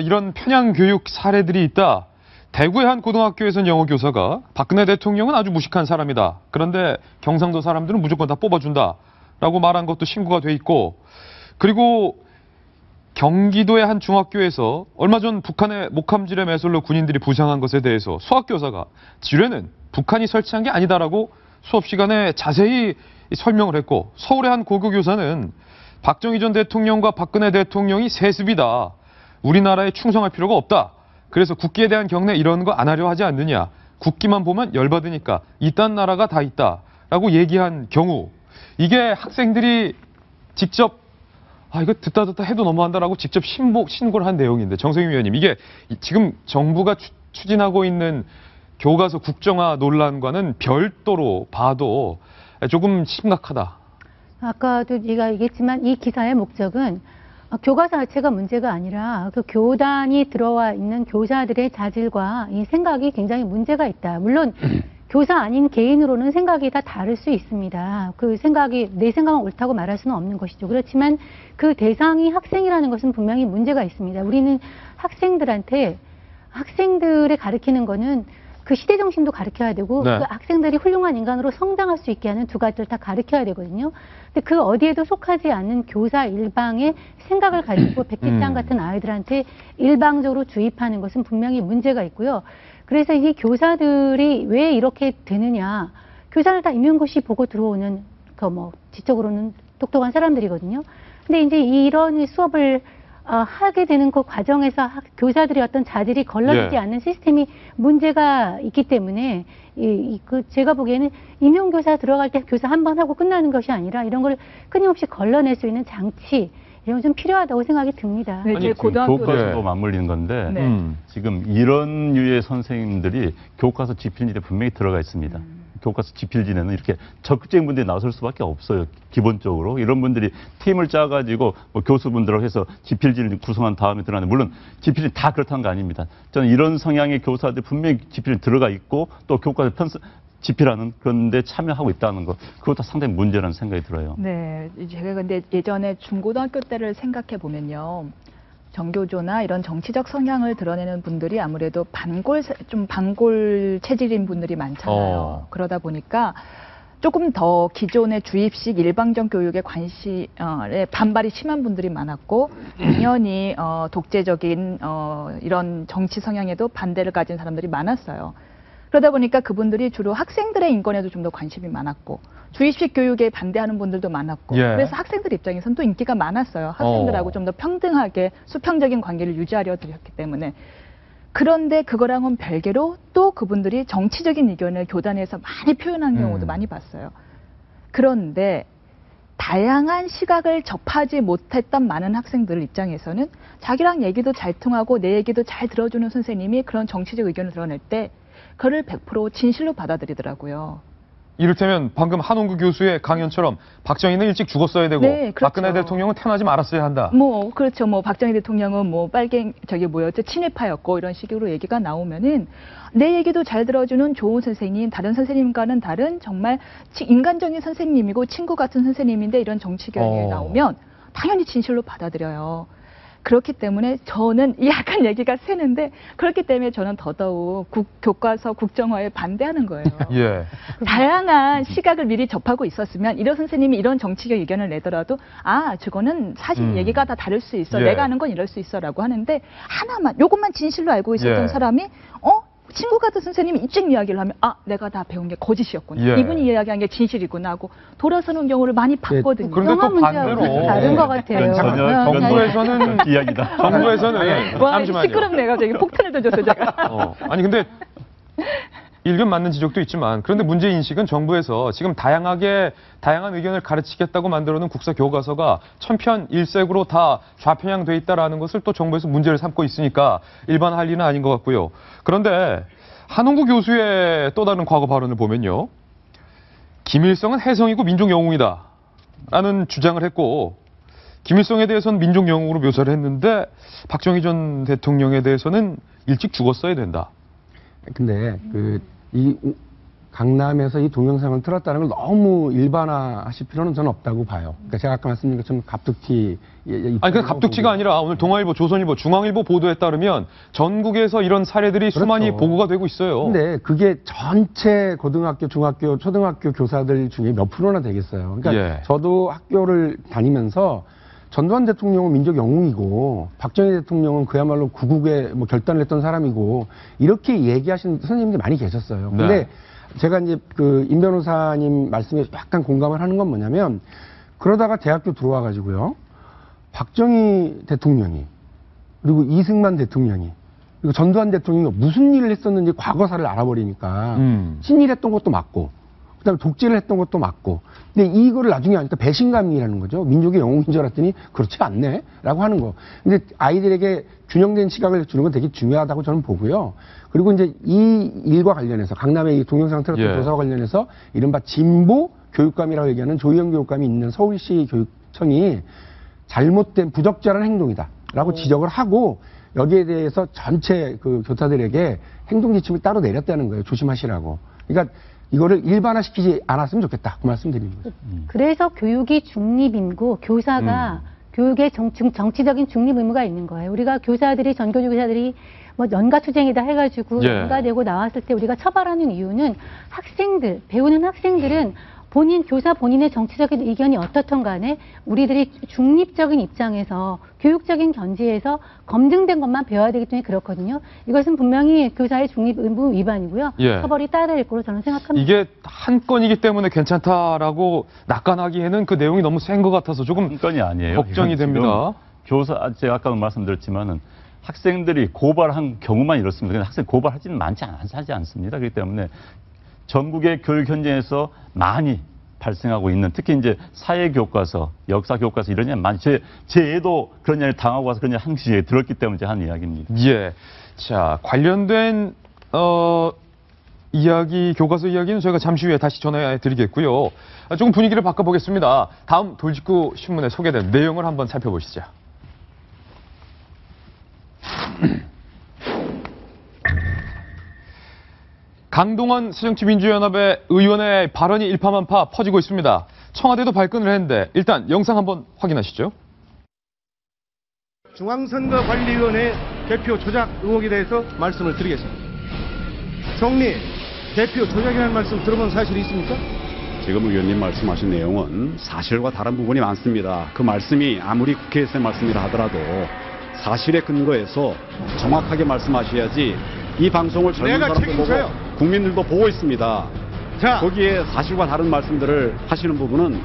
이런 편향 교육 사례들이 있다. 대구의 한 고등학교에서는 영어 교사가 박근혜 대통령은 아주 무식한 사람이다. 그런데 경상도 사람들은 무조건 다 뽑아준다. 라고 말한 것도 신고가 돼 있고, 그리고 경기도의 한 중학교에서 얼마 전 북한의 목함지뢰 매설로 군인들이 부상한 것에 대해서 수학교사가 지뢰는 북한이 설치한 게 아니다라고 수업 시간에 자세히 설명을 했고, 서울의 한 고교 교사는 박정희 전 대통령과 박근혜 대통령이 세습이다. 우리나라에 충성할 필요가 없다. 그래서 국기에 대한 경례 이런 거 안 하려 하지 않느냐. 국기만 보면 열받으니까 이딴 나라가 다 있다. 라고 얘기한 경우, 이게 학생들이 직접 이거 듣다 해도 너무한다라고 직접 신고를 한 내용인데, 정세균 위원님, 이게 지금 정부가 추진하고 있는 교과서 국정화 논란과는 별도로 봐도 조금 심각하다. 아까도 제가 얘기했지만 이 기사의 목적은 교과서 자체가 문제가 아니라 그 교단이 들어와 있는 교사들의 자질과 이 생각이 굉장히 문제가 있다. 물론 교사 아닌 개인으로는 생각이 다 다를 수 있습니다. 그 생각이 내 생각은 옳다고 말할 수는 없는 것이죠. 그렇지만 그 대상이 학생이라는 것은 분명히 문제가 있습니다. 우리는 학생들을 가르치는 거는 그 시대 정신도 가르쳐야 되고 네. 그 학생들이 훌륭한 인간으로 성장할 수 있게 하는 두 가지를 다 가르쳐야 되거든요. 근데 그 어디에도 속하지 않는 교사 일방의 생각을 가지고 백기장 같은 아이들한테 일방적으로 주입하는 것은 분명히 문제가 있고요. 그래서 이 교사들이 왜 이렇게 되느냐. 교사를 다 임용고시 보고 들어오는 지적으로는 똑똑한 사람들이거든요. 근데 이제 이런 수업을 하게 되는 그 과정에서 교사들의 어떤 자질이 걸러지지 않는 시스템이 문제가 있기 때문에 제가 보기에는 임용교사 들어갈 때 교사 한 번 하고 끝나는 것이 아니라 이런 걸 끊임없이 걸러낼 수 있는 장치 이런 건 좀 필요하다고 생각이 듭니다. 네, 아니, 고등학교 교과서도 맞물리는 건데 네. 지금 이런 유의 선생님들이 교과서 집필일에 분명히 들어가 있습니다. 교과서 집필진에는 이렇게 적극적인 분들이 나설 수밖에 없어요. 기본적으로 이런 분들이 팀을 짜가지고 교수분들하고 해서 집필진을 구성한 다음에 들어가는데, 물론 집필진 다 그렇다는 거 아닙니다. 저는 이런 성향의 교사들 분명히 집필진 들어가 있고 또 교과서 집필하는 그런 데 참여하고 있다는 거, 그것도 상당히 문제라는 생각이 들어요. 네, 제가 근데 예전에 중고등학교 때를 생각해 보면요. 정교조나 이런 정치적 성향을 드러내는 분들이 아무래도 반골 체질인 분들이 많잖아요. 그러다 보니까 조금 더 기존의 주입식 일방적 교육에 반발이 심한 분들이 많았고, 당연히 독재적인 이런 정치 성향에도 반대를 가진 사람들이 많았어요. 그러다 보니까 그분들이 주로 학생들의 인권에도 좀 더 관심이 많았고, 주입식 교육에 반대하는 분들도 많았고, 그래서 학생들 입장에서는 또 인기가 많았어요. 학생들하고 좀 더 평등하게 수평적인 관계를 유지하려 드렸기 때문에. 그런데 그거랑은 별개로 또 그분들이 정치적인 의견을 교단에서 많이 표현하는 경우도 많이 봤어요. 그런데 다양한 시각을 접하지 못했던 많은 학생들 입장에서는 자기랑 얘기도 잘 통하고 내 얘기도 잘 들어주는 선생님이 그런 정치적 의견을 드러낼 때 그걸 100% 진실로 받아들이더라고요. 이를테면 방금 한홍구 교수의 강연처럼 박정희는 일찍 죽었어야 되고 네, 그렇죠. 박근혜 대통령은 태어나지 말았어야 한다. 뭐 그렇죠. 뭐 박정희 대통령은 뭐 뭐였죠? 친일파였고 이런 식으로 얘기가 나오면은 내 얘기도 잘 들어주는 좋은 선생님, 다른 선생님과는 다른 정말 인간적인 선생님이고 친구 같은 선생님인데 이런 정치견이 나오면 당연히 진실로 받아들여요. 그렇기 때문에 저는 약간 얘기가 새는데 그렇기 때문에 저는 더더욱 교과서 국정화에 반대하는 거예요. 예. 다양한 시각을 미리 접하고 있었으면 이런 선생님이 이런 정치적 의견을 내더라도 아 저거는 사실 얘기가 다 다를 수 있어. 예. 내가 아는 건 이럴 수 있어라고 하는데 하나만 요것만 진실로 알고 있었던 예. 사람이 친구 같은 선생님이 입증 이야기를 하면 아 내가 다 배운 게 거짓이었구나. 예. 이분이 이야기한 게 진실이구나 하고 돌아서는 경우를 많이 봤거든요. 그런데 또 경험 문제하고 반대로 다른 것 같아요. 전혀 정부에서는 이야기다. 정부에서는 와 잠시만요. 시끄럽네 갑자기 폭탄을 던졌어요 제가. 아니 근데 일견 맞는 지적도 있지만 그런데 문제 인식은 정부에서 지금 다양한 의견을 가르치겠다고 만들어놓은 국사 교과서가 천편일색으로 다 좌편향돼 있다라는 것을 또 정부에서 문제를 삼고 있으니까 일반할 일은 아닌 것 같고요. 그런데 한홍구 교수의 또 다른 과거 발언을 보면요. 김일성은 혜성이고 민족 영웅이다 라는 주장을 했고 김일성에 대해서는 민족 영웅으로 묘사를 했는데 박정희 전 대통령에 대해서는 일찍 죽었어야 된다. 근데 이 강남에서 이 동영상을 틀었다는 걸 너무 일반화하실 필요는 저는 없다고 봐요. 그러니까 제가 아까 말씀드린 것처럼 갑툭튀. 아니, 그 갑툭튀가 아니라 오늘 동아일보, 조선일보, 중앙일보 보도에 따르면 전국에서 이런 사례들이 그렇죠. 수많이 보고가 되고 있어요. 근데 그게 전체 고등학교, 중학교, 초등학교 교사들 중에 몇 프로나 되겠어요. 그러니까 예. 저도 학교를 다니면서 전두환 대통령은 민족 영웅이고 박정희 대통령은 그야말로 구국의 뭐 결단을 했던 사람이고 이렇게 얘기하시는 선생님들이 많이 계셨어요. 근데 네. 제가 이제 임 변호사님 말씀에 약간 공감을 하는 건 뭐냐면 그러다가 대학교 들어와 가지고요. 박정희 대통령이 그리고 이승만 대통령이 그리고 전두환 대통령이 무슨 일을 했었는지 과거사를 알아버리니까 친일했던 것도 맞고 그다음에 독재를 했던 것도 맞고 근데 이거를 나중에 아니까 배신감이라는 거죠. 민족의 영웅인 줄 알았더니 그렇지 않네 라고 하는 거. 근데 아이들에게 균형된 시각을 주는 건 되게 중요하다고 저는 보고요. 그리고 이제 이 일과 관련해서 강남의 이 동영상 틀었던 예. 조사와 관련해서 이른바 진보 교육감이라고 얘기하는 조희영 교육감이 있는 서울시 교육청이 잘못된 부적절한 행동이다라고 지적을 하고 여기에 대해서 전체 그 교사들에게 행동 지침을 따로 내렸다는 거예요. 조심하시라고. 그러니까 이거를 일반화시키지 않았으면 좋겠다. 그 말씀 드리는 거죠. 그래서 교육이 중립이고 교사가 교육에 정치적인 중립 의무가 있는 거예요. 우리가 교사들이 전교조 교사들이 뭐 연가 투쟁이다 해가지고 예. 연가되고 나왔을 때 우리가 처벌하는 이유는 학생들 배우는 학생들은 교사 본인의 정치적인 의견이 어떻든 간에 우리들이 중립적인 입장에서 교육적인 견지에서 검증된 것만 배워야 되기 때문에 그렇거든요. 이것은 분명히 교사의 중립 의무 위반이고요. 예. 처벌이 따라야 될 거로 저는 생각합니다. 이게 한 건이기 때문에 괜찮다라고 낙관하기에는 그 내용이 너무 센 것 같아서 조금 한 건이 아니에요. 걱정이 이건 지금 됩니다. 교사, 제가 아까도 말씀드렸지만은 학생들이 고발한 경우만 이렇습니다. 근데 학생 고발하지는 하지 않습니다. 그렇기 때문에 전국의 교육 현장에서 많이 발생하고 있는 특히 이제 사회 교과서, 역사 교과서 이런 게 많이 제 애도 그런 일을 당하고 와서 그런 일 항시에 들었기 때문에 제가 하는 이야기입니다. 예. 자, 관련된 이야기, 교과서 이야기는 저희가 잠시 후에 다시 전해 드리겠고요. 조금 분위기를 바꿔보겠습니다. 다음 돌직구 신문에 소개된 내용을 한번 살펴보시죠. 강동원 새정치민주연합의 의원의 발언이 일파만파 퍼지고 있습니다. 청와대도 발끈을 했는데 일단 영상 한번 확인하시죠. 중앙선거관리위원회 대표 조작 의혹에 대해서 말씀을 드리겠습니다. 총리, 대표 조작이라는 말씀 들어본 사실이 있습니까? 지금 의원님 말씀하신 내용은 사실과 다른 부분이 많습니다. 그 말씀이 아무리 국회에서의 말씀이라 하더라도 사실에 근거해서 정확하게 말씀하셔야지 이 방송을 젊은 내가 사람도 보고 책임져요. 국민들도 보고 있습니다. 자, 거기에 사실과 다른 말씀들을 하시는 부분은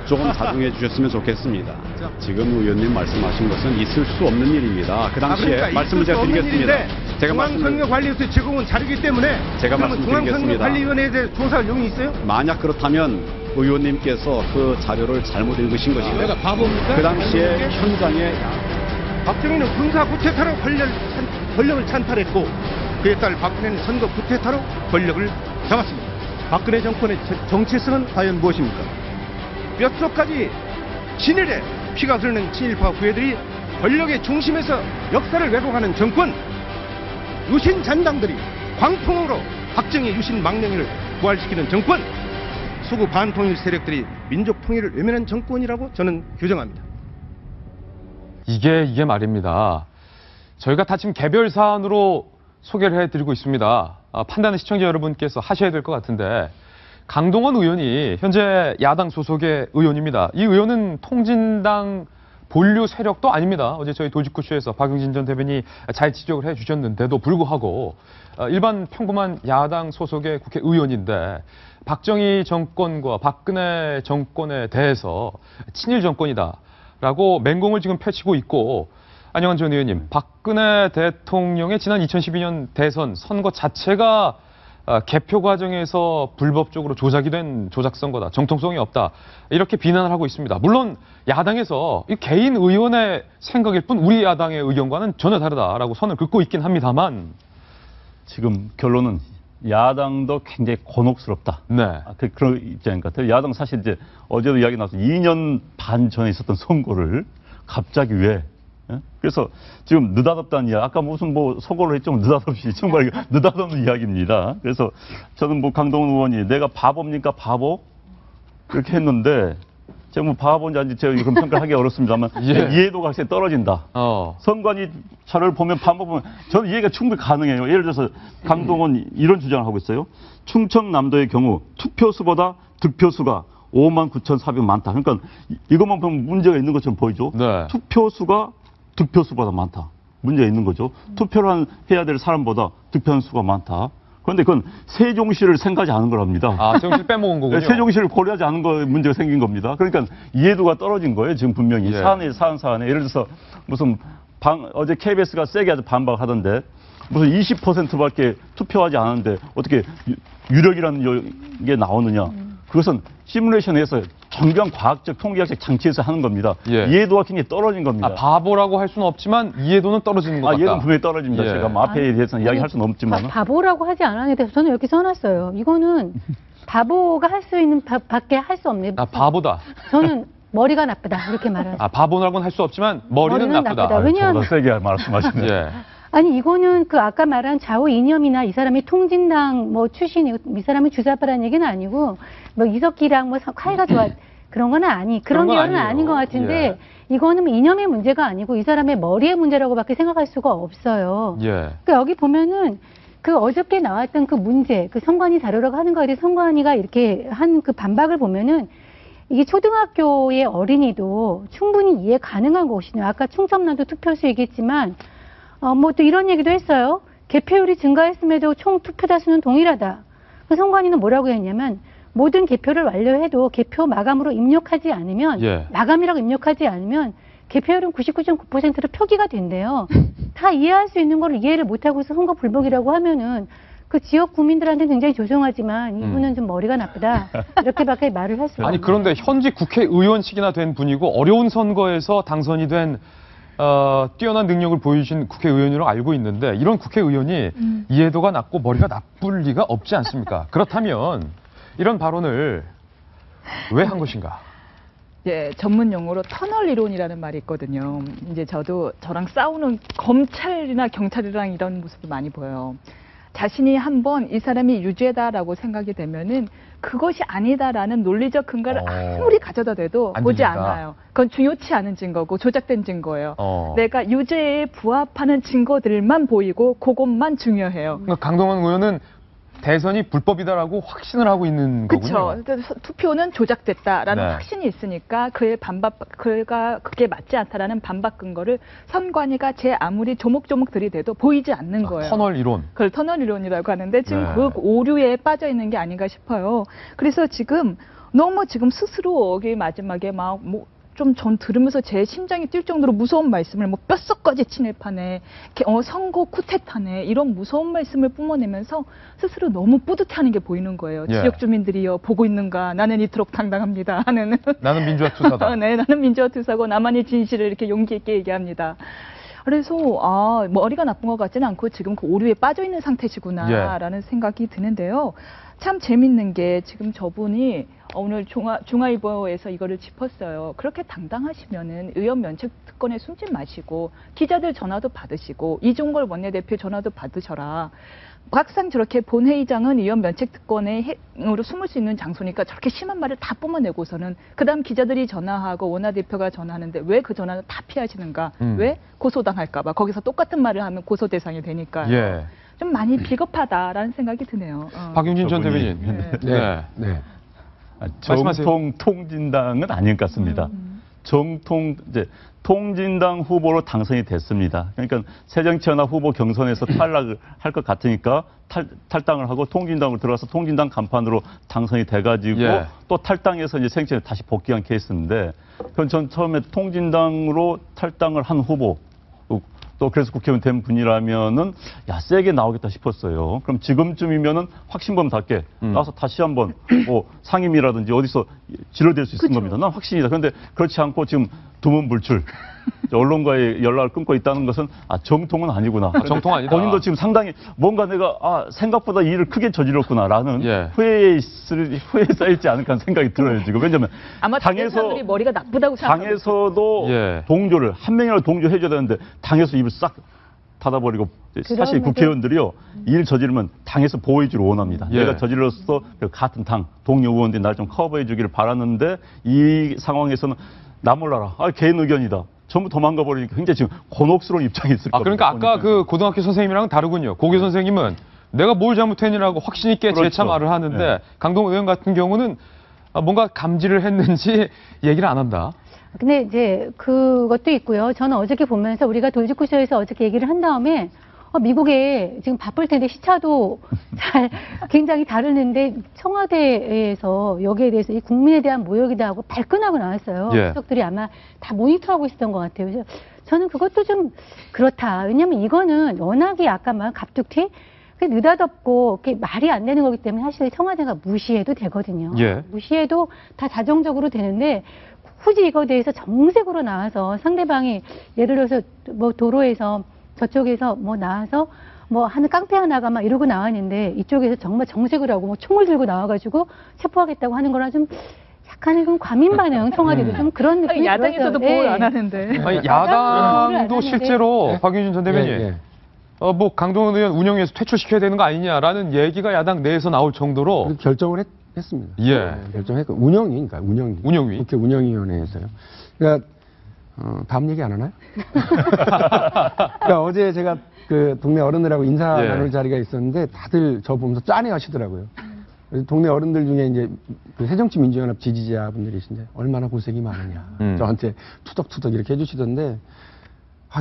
조금 자중해 주셨으면 좋겠습니다. 지금 의원님 말씀하신 것은 있을 수 없는 일입니다. 그 당시에 그러니까 말씀을 제가 드리겠습니다. 중앙선거관리위원회 제공은 자료이기 때문에 제가 그러면 말씀드리겠습니다. 중앙선거관리위원회에 대해 조사할 용이 있어요? 만약 그렇다면 의원님께서 그 자료를 잘못 읽으신 것이고 내가 바보입니까? 그 당시에 현장에 박정희는 군사 구태타로 권력을 찬탈했고 그에 따라 박근혜는 선거 구태타로 권력을 잡았습니다. 박근혜 정권의 정체성은 과연 무엇입니까? 뼛속까지 친일에 피가 흐르는 친일파 후예들이 권력의 중심에서 역사를 왜곡하는 정권, 유신 잔당들이 광풍으로 박정희 유신 망령이를 부활시키는 정권, 수구 반통일 세력들이 민족 통일을 외면한 정권이라고 저는 규정합니다. 이게 말입니다. 저희가 다 지금 개별 사안으로 소개를 해드리고 있습니다. 판단은 시청자 여러분께서 하셔야 될 것 같은데, 강동원 의원이 현재 야당 소속의 의원입니다. 이 의원은 통진당 본류 세력도 아닙니다. 어제 저희 도지구쇼에서 박용진 전 대변인이 잘 지적을 해주셨는데도 불구하고 일반 평범한 야당 소속의 국회의원인데, 박정희 정권과 박근혜 정권에 대해서 친일 정권이다라고 맹공을 지금 펼치고 있고, 안녕한 전 의원님, 박근혜 대통령의 지난 2012년 대선 선거 자체가 개표 과정에서 불법적으로 조작이 된 조작선거다, 정통성이 없다, 이렇게 비난을 하고 있습니다. 물론 야당에서 이 개인 의원의 생각일 뿐 우리 야당의 의견과는 전혀 다르다라고 선을 긋고 있긴 합니다만, 지금 결론은 야당도 굉장히 곤혹스럽다. 네. 그런 입장인 것 같아요. 야당 사실 이제 어제도 이야기 나왔어. 2년 반 전에 있었던 선거를 갑자기 왜? 예? 그래서 지금 느닷없다는 이야기. 아까 무슨 뭐 서거를 했지만 느닷없이 정말 느닷없는 이야기입니다. 그래서 저는 뭐 강동원 의원이 내가 바보입니까? 바보? 그렇게 했는데, 제가 뭐 바보인지 아닌지 제가 그런 평가를 하기 어렵습니다만 이해도가 확실히 떨어진다. 선관위 차를 보면 반복 보면 저는 이해가 충분히 가능해요. 예를 들어서 강동원 이런 주장을 하고 있어요. 충청남도의 경우 투표수보다 득표수가 59,400 많다. 그러니까 이것만 보면 문제가 있는 것처럼 보이죠. 네. 투표수가 득표수보다 많다. 문제가 있는 거죠. 투표를 해야 될 사람보다 득표한 수가 많다. 그런데 그건 세종시를 생각하지 않은 거랍니다. 아, 세종시를 빼먹은 거군요. 세종시를 고려하지 않은 거 문제가 생긴 겁니다. 그러니까 이해도가 떨어진 거예요. 지금 분명히 사안에 예를 들어서 무슨 어제 KBS가 세게 아주 반박하던데 무슨 20%밖에 투표하지 않았는데 어떻게 유력이라는 게 나오느냐? 그것은 시뮬레이션에서 정교한 과학적 통계학적 장치에서 하는 겁니다. 이해도가 굉장히 떨어진 겁니다. 바보라고 할 수는 없지만 이해도는 떨어지는 것 같다. 이해도는 분명히 떨어집니다. 제가 뭐 앞에 대해서는 이야기할 수는 없지만. 바보라고 하지 않았는데 저는 이렇게 써놨어요. 이거는 바보가 할 수 있는 밖에 할 수 없네. 바보다. 저는 머리가 나쁘다 이렇게 말하죠. 바보라고는 할 수 없지만 머리는 나쁘다. 왜냐하면 세게 말씀하시네요. 아니 이거는 그 아까 말한 좌우 이념이나 이 사람이 통진당 뭐 출신이고 이 사람이 주사파라는 얘기는 아니고 뭐 이석기랑 뭐 사이가 좋아 그런 건 그런 계열은 아닌 것 같은데 이거는 이념의 문제가 아니고 이 사람의 머리의 문제라고밖에 생각할 수가 없어요. 그러니까 여기 보면은 그 어저께 나왔던 그 문제, 그 선관위 자료라고 하는 거에 대해 선관위가 이렇게 한 그 반박을 보면은 이게 초등학교의 어린이도 충분히 이해 가능한 것이냐. 아까 충청남도 투표수 얘기했지만 뭐 또 이런 얘기도 했어요. 개표율이 증가했음에도 총 투표 다수는 동일하다. 그 선관위는 뭐라고 했냐면 모든 개표를 완료해도 개표 마감으로 입력하지 않으면 마감이라고 입력하지 않으면 개표율은 99.9%로 표기가 된대요. 다 이해할 수 있는 걸 이해를 못하고 있어 선거 불복이라고 하면은 그 지역 국민들한테 굉장히 죄송하지만 이분은 좀 머리가 나쁘다. 이렇게밖에 말을 할 수가 없어요. 그런데 현직 국회의원직이나 된 분이고 어려운 선거에서 당선이 된 뛰어난 능력을 보여주신 국회의원으로 알고 있는데 이런 국회의원이 이해도가 낮고 머리가 나쁠 리가 없지 않습니까? 그렇다면 이런 발언을 왜 한 것인가? 전문 용어로 터널 이론이라는 말이 있거든요. 이제 저랑 싸우는 검찰이나 경찰이랑 이런 모습을 많이 보여요. 자신이 한번 이 사람이 유죄다라고 생각이 되면은 그것이 아니다라는 논리적 근거를 아무리 가져다 대도 보지 않아요. 그건 중요치 않은 증거고 조작된 증거예요. 내가 유죄에 부합하는 증거들만 보이고 그것만 중요해요. 그러니까 강동원 의원은 대선이 불법이다라고 확신을 하고 있는 거군요. 그렇죠. 투표는 조작됐다라는 확신이 있으니까 그게 맞지 않다라는 반박 근거를 선관위가 제 아무리 조목조목 들이대도 보이지 않는 거예요. 터널 이론. 그걸 터널 이론이라고 하는데 지금 그 오류에 빠져 있는 게 아닌가 싶어요. 그래서 지금 너무 스스로 마지막에 전 들으면서 제 심장이 뛸 정도로 무서운 말씀을 뼛속까지 친일파네, 선거 쿠데타네 이런 무서운 말씀을 뿜어내면서 스스로 너무 뿌듯해하는 게 보이는 거예요. 지역 주민들이요 보고 있는가 나는 이토록 당당합니다 하는 나는 민주화 투사다. 네, 나는 민주화 투사고 나만의 진실을 이렇게 용기 있게 얘기합니다. 그래서 머리가 나쁜 것 같지는 않고 지금 그 오류에 빠져 있는 상태시구나라는 생각이 드는데요. 참 재밌는 게 지금 저분이 오늘 중앙일보에서 이거를 짚었어요. 그렇게 당당하시면은 의원 면책 특권에 숨지 마시고 기자들 전화도 받으시고 이종걸 원내대표 전화도 받으셔라. 막상 저렇게 본회의장은 의원 면책 특권으로 숨을 수 있는 장소니까 저렇게 심한 말을 다 뿜어내고서는 그다음 기자들이 전화하고 원내대표가 전화하는데 왜 그 전화를 다 피하시는가? 왜? 고소당할까 봐. 거기서 똑같은 말을 하면 고소 대상이 되니까요. 예. 좀 많이 비겁하다라는 생각이 드네요. 박용진 전 저분이- 대변인. 네. 말씀하세요. 정통 통진당은 아닌 것 같습니다. 이제 통진당 후보로 당선이 됐습니다. 그러니까 새정치연합 후보 경선에서 탈락을 할 것 같으니까 탈당을 하고 통진당으로 들어가서 통진당 간판으로 당선이 돼가지고 예. 또 탈당해서 이제 생체에 다시 복귀한 케이스인데 그건 전 처음에 통진당으로 탈당을 한 후보 또 그래서 국회의원 된 분이라면은 야 세게 나오겠다 싶었어요. 그럼 지금쯤이면은 확신범답게 나와서 다시 한번 뭐 상임이라든지 어디서 지로될 수 있을 겁니다. 난 확신이다. 그런데 그렇지 않고 지금 두문불출 언론과의 연락을 끊고 있다는 것은 정통은 아니구나. 정통 아니다. 본인도 지금 상당히 뭔가 내가 생각보다 일을 크게 저질렀구나라는 예. 후회에 쌓이지 않을까 하는 생각이 들어요 지금. 왜냐하면 아마 다른 사람들이 머리가 나쁘다고 생각하고 당에서도 예. 동조를 한 명이라도 동조해줘야 되는데 당에서 입을 싹 닫아버리고 사실 그럼에도- 국회의원들이요 일 저지르면 당에서 보호해주기를 원합니다. 예. 내가 저질러서 같은 당 동료 의원들이 날 좀 커버해주기를 바라는데 이 상황에서는 나 몰라라. 개인 의견이다. 전부 도망가 버리니까 굉장히 지금 곤혹스러운 입장이 있을 겁니다. 그러니까 아까 그 고등학교 선생님이랑 다르군요. 고교 선생님은 내가 뭘 잘못했느라고 확신 있게 그렇죠. 재차 말을 하는데 네. 강동원 의원 같은 경우는 뭔가 감지를 했는지 얘기를 안 한다. 근데 이제 그것도 있고요. 저는 어저께 보면서 우리가 돌직구쇼에서 어저께 얘기를 한 다음에 미국에 지금 바쁠 텐데 시차도 잘 굉장히 다르는데 청와대에서 여기에 대해서 이 국민에 대한 모욕이다 하고 발끈하고 나왔어요. 예. 수석들이 아마 다 모니터하고 있었던 것 같아요. 그래서 저는 그것도 좀 그렇다. 왜냐하면 이거는 워낙에 아까 말 갑툭튀 느닷없고 말이 안 되는 거기 때문에 사실 청와대가 무시해도 되거든요. 예. 무시해도 다 자정적으로 되는데 굳이 이거에 대해서 정색으로 나와서 상대방이 예를 들어서 뭐 도로에서 저쪽에서 뭐 나와서 뭐 하는 깡패 하나가 막 이러고 나왔는데 이쪽에서 정말 정색을 하고 뭐 총을 들고 나와가지고 체포하겠다고 하는 거랑 좀 약간의 좀 과민 반응 청와대도 좀 그런 느낌이 야당에서도 들어서, 보호를 예. 안 하는데. 아니, 야당은 야당도 안 실제로 박윤진 전 대변인 예. 뭐 강동원 의원 운영위에서 퇴출시켜야 되는 거 아니냐라는 얘기가 야당 내에서 나올 정도로 그렇게 결정을 했습니다. 예. 결정했고 운영위니까 운영위. 운영위. 국회 운영위원회에서요. 그러니까 다음 얘기 안 하나요? 그러니까 어제 제가 그 동네 어른들하고 인사 예. 나눌 자리가 있었는데 다들 저 보면서 짠해하시더라고요. 그래서 동네 어른들 중에 이제 그 새정치민주연합 지지자분들이신데 얼마나 고생이 많으냐 저한테 투덕투덕 이렇게 해주시던데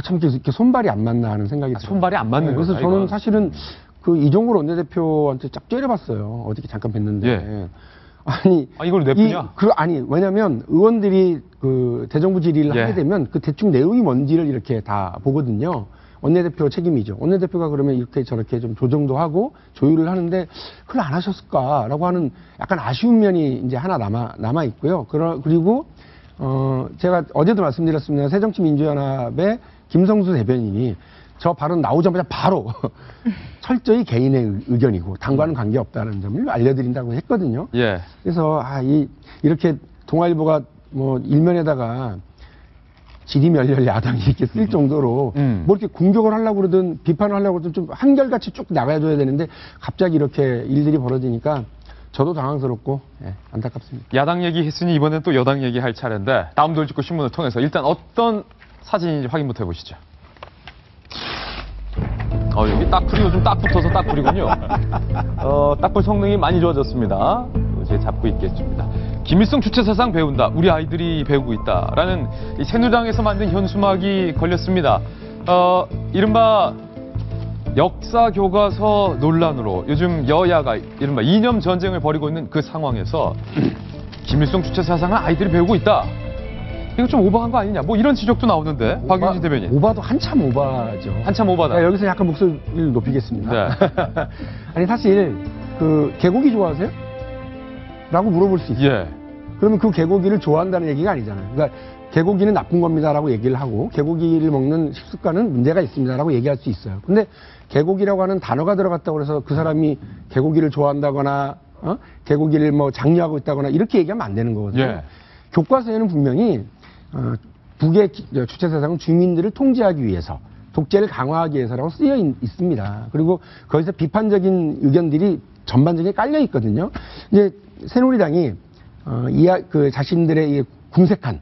참 이렇게 손발이 안 맞나 하는 생각이 들어요. 손발이 안 맞는 그래서 거구나, 저는 이건. 사실은 그 이종걸 원내대표한테 쫙 째려봤어요. 어저께 잠깐 뵀는데. 예. 아니 이걸 내쁘냐? 아니 왜냐면 의원들이 그 대정부 질의를 예. 하게 되면 그 대충 내용이 뭔지를 이렇게 다 보거든요. 원내대표 책임이죠. 원내대표가 그러면 이렇게 저렇게 좀 조정도 하고 조율을 하는데 그걸 안 하셨을까라고 하는 약간 아쉬운 면이 이제 하나 남아 있고요. 그리고 제가 어제도 말씀드렸습니다. 새정치민주연합의 김성수 대변인이 저 발언 나오자마자 바로 철저히 개인의 의견이고 당과는 관계없다는 점을 알려드린다고 했거든요. 예. 그래서 이렇게 동아일보가 뭐 일면에다가 지리멸렬 야당이 이렇게 쓸 정도로 뭐 이렇게 공격을 하려고 그러든 비판을 하려고 그러든 좀 한결같이 쭉 나가줘야 되는데 갑자기 이렇게 일들이 벌어지니까 저도 당황스럽고 안타깝습니다. 야당 얘기했으니 이번엔 또 여당 얘기할 차례인데 다음 돌직구 신문을 통해서 일단 어떤 사진인지 확인부터 해보시죠. 여기 딱풀이 요즘 딱 붙어서 딱풀이군요. 딱풀 성능이 많이 좋아졌습니다. 이제 잡고 있겠습니다. 김일성 주체사상 배운다. 우리 아이들이 배우고 있다라는 이 새누리당에서 만든 현수막이 걸렸습니다. 이른바 역사 교과서 논란으로 요즘 여야가 이른바 이념 전쟁을 벌이고 있는 그 상황에서 김일성 주체사상을 아이들이 배우고 있다. 이거 좀 오버한 거 아니냐? 뭐 이런 지적도 나오는데 박윤진 대변인. 오바도 한참 오바죠. 한참 오바다. 여기서 약간 목소리를 높이겠습니다. 네. 아니 사실 그 개고기 좋아하세요? 라고 물어볼 수 있어요. 예. 그러면 그 개고기를 좋아한다는 얘기가 아니잖아요. 그러니까 개고기는 나쁜 겁니다라고 얘기를 하고 개고기를 먹는 식습관은 문제가 있습니다라고 얘기할 수 있어요. 근데 개고기라고 하는 단어가 들어갔다고 해서 그 사람이 개고기를 좋아한다거나 개고기를 뭐 장려하고 있다거나 이렇게 얘기하면 안 되는 거거든요. 예. 교과서에는 분명히 북의 주체사상은 주민들을 통제하기 위해서 독재를 강화하기 위해서라고 쓰여 있습니다. 그리고 거기서 비판적인 의견들이 전반적인 깔려 있거든요. 이제 새누리당이 자신들의 이 궁색한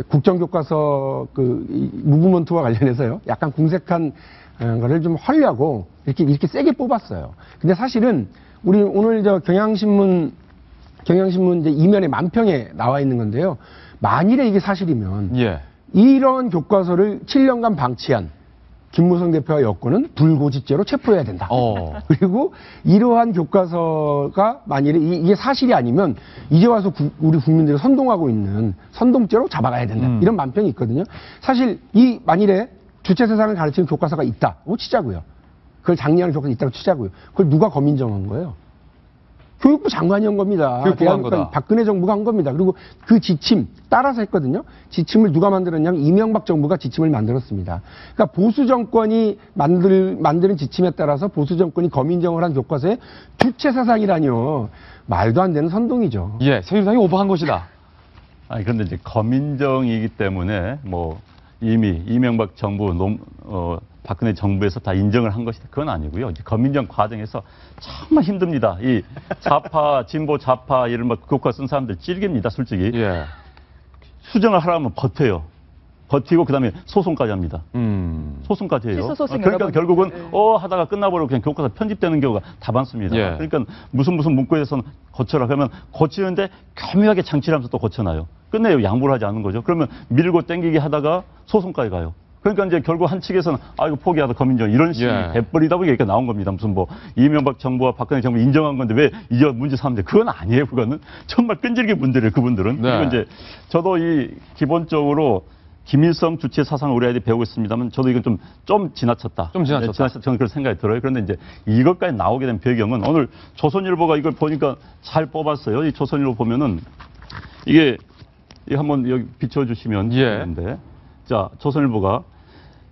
국정교과서 무브먼트와 관련해서요, 약간 궁색한 거를 좀 하려고 이렇게 세게 뽑았어요. 근데 사실은 우리 오늘 경향신문 이제 이면에 만평에 나와 있는 건데요. 만일에 이게 사실이면 예. 이런 교과서를 7년간 방치한 김무성 대표와 여권은 불고지죄로 체포해야 된다. 그리고 이러한 교과서가 만일에 이게 사실이 아니면 이제 와서 우리 국민들을 선동하고 있는 선동죄로 잡아가야 된다. 이런 만평이 있거든요. 사실 만일에 주체세상을 가르치는 교과서가 있다고 치자고요. 그걸 장려하는 교과서가 있다고 치자고요. 그걸 누가 검인정한 거예요? 교육부 장관이 한 겁니다. 교육부가 한 거다. 박근혜 정부가 한 겁니다. 그리고 그 지침 따라서 했거든요. 지침을 누가 만들었냐면 이명박 정부가 지침을 만들었습니다. 그러니까 보수 정권이 만드는 지침에 따라서 보수 정권이 검인정을 한 교과서에 주체 사상이라뇨. 말도 안 되는 선동이죠. 예, 새누리당이 오버한 것이다. 아니, 그런데 이제 검인정이기 때문에 뭐 이미 이명박 정부 박근혜 정부에서 다 인정을 한 것이다. 그건 아니고요. 이제 검인정 과정에서 정말 힘듭니다. 이 좌파, 진보 좌파 이런 교과 쓴 사람들 찔깁니다, 솔직히. 예. 수정을 하려면 버텨요. 버티고 그다음에 소송까지 합니다. 소송까지 해요. 실소소송 그러니까 여러 번. 결국은 네. 하다가 끝나버리고 그냥 교과서 편집되는 경우가 다 많습니다. 예. 그러니까 무슨 문구에서는 고쳐라 그러면 고치는데 교묘하게 장치를 하면서 또 고쳐놔요. 끝내요. 양보를 하지 않는 거죠. 그러면 밀고 땡기기 하다가 소송까지 가요. 그러니까 이제 결국 한 측에서는 이거 포기하다 검인정 이런 식이 돼버리다 보니까 이렇게 나온 겁니다. 무슨 뭐 이명박 정부와 박근혜 정부 인정한 건데 왜 이제 문제 삼는데 그건 아니에요. 그거는 정말 끈질기 문제래요. 그분들은. 네. 그리고 이제 저도 기본적으로 김일성 주체 사상을 우리 아이들이 배우고 있습니다만 저도 이건 좀 지나쳤다. 좀 지나쳤다. 네, 지나쳤다. 저는 그런 생각이 들어요. 그런데 이제 이것까지 나오게 된 배경은 오늘 조선일보가 이걸 보니까 잘 뽑았어요. 이 조선일보 보면은 이게 한번 여기 비춰주시면 되는데 자, 조선일보가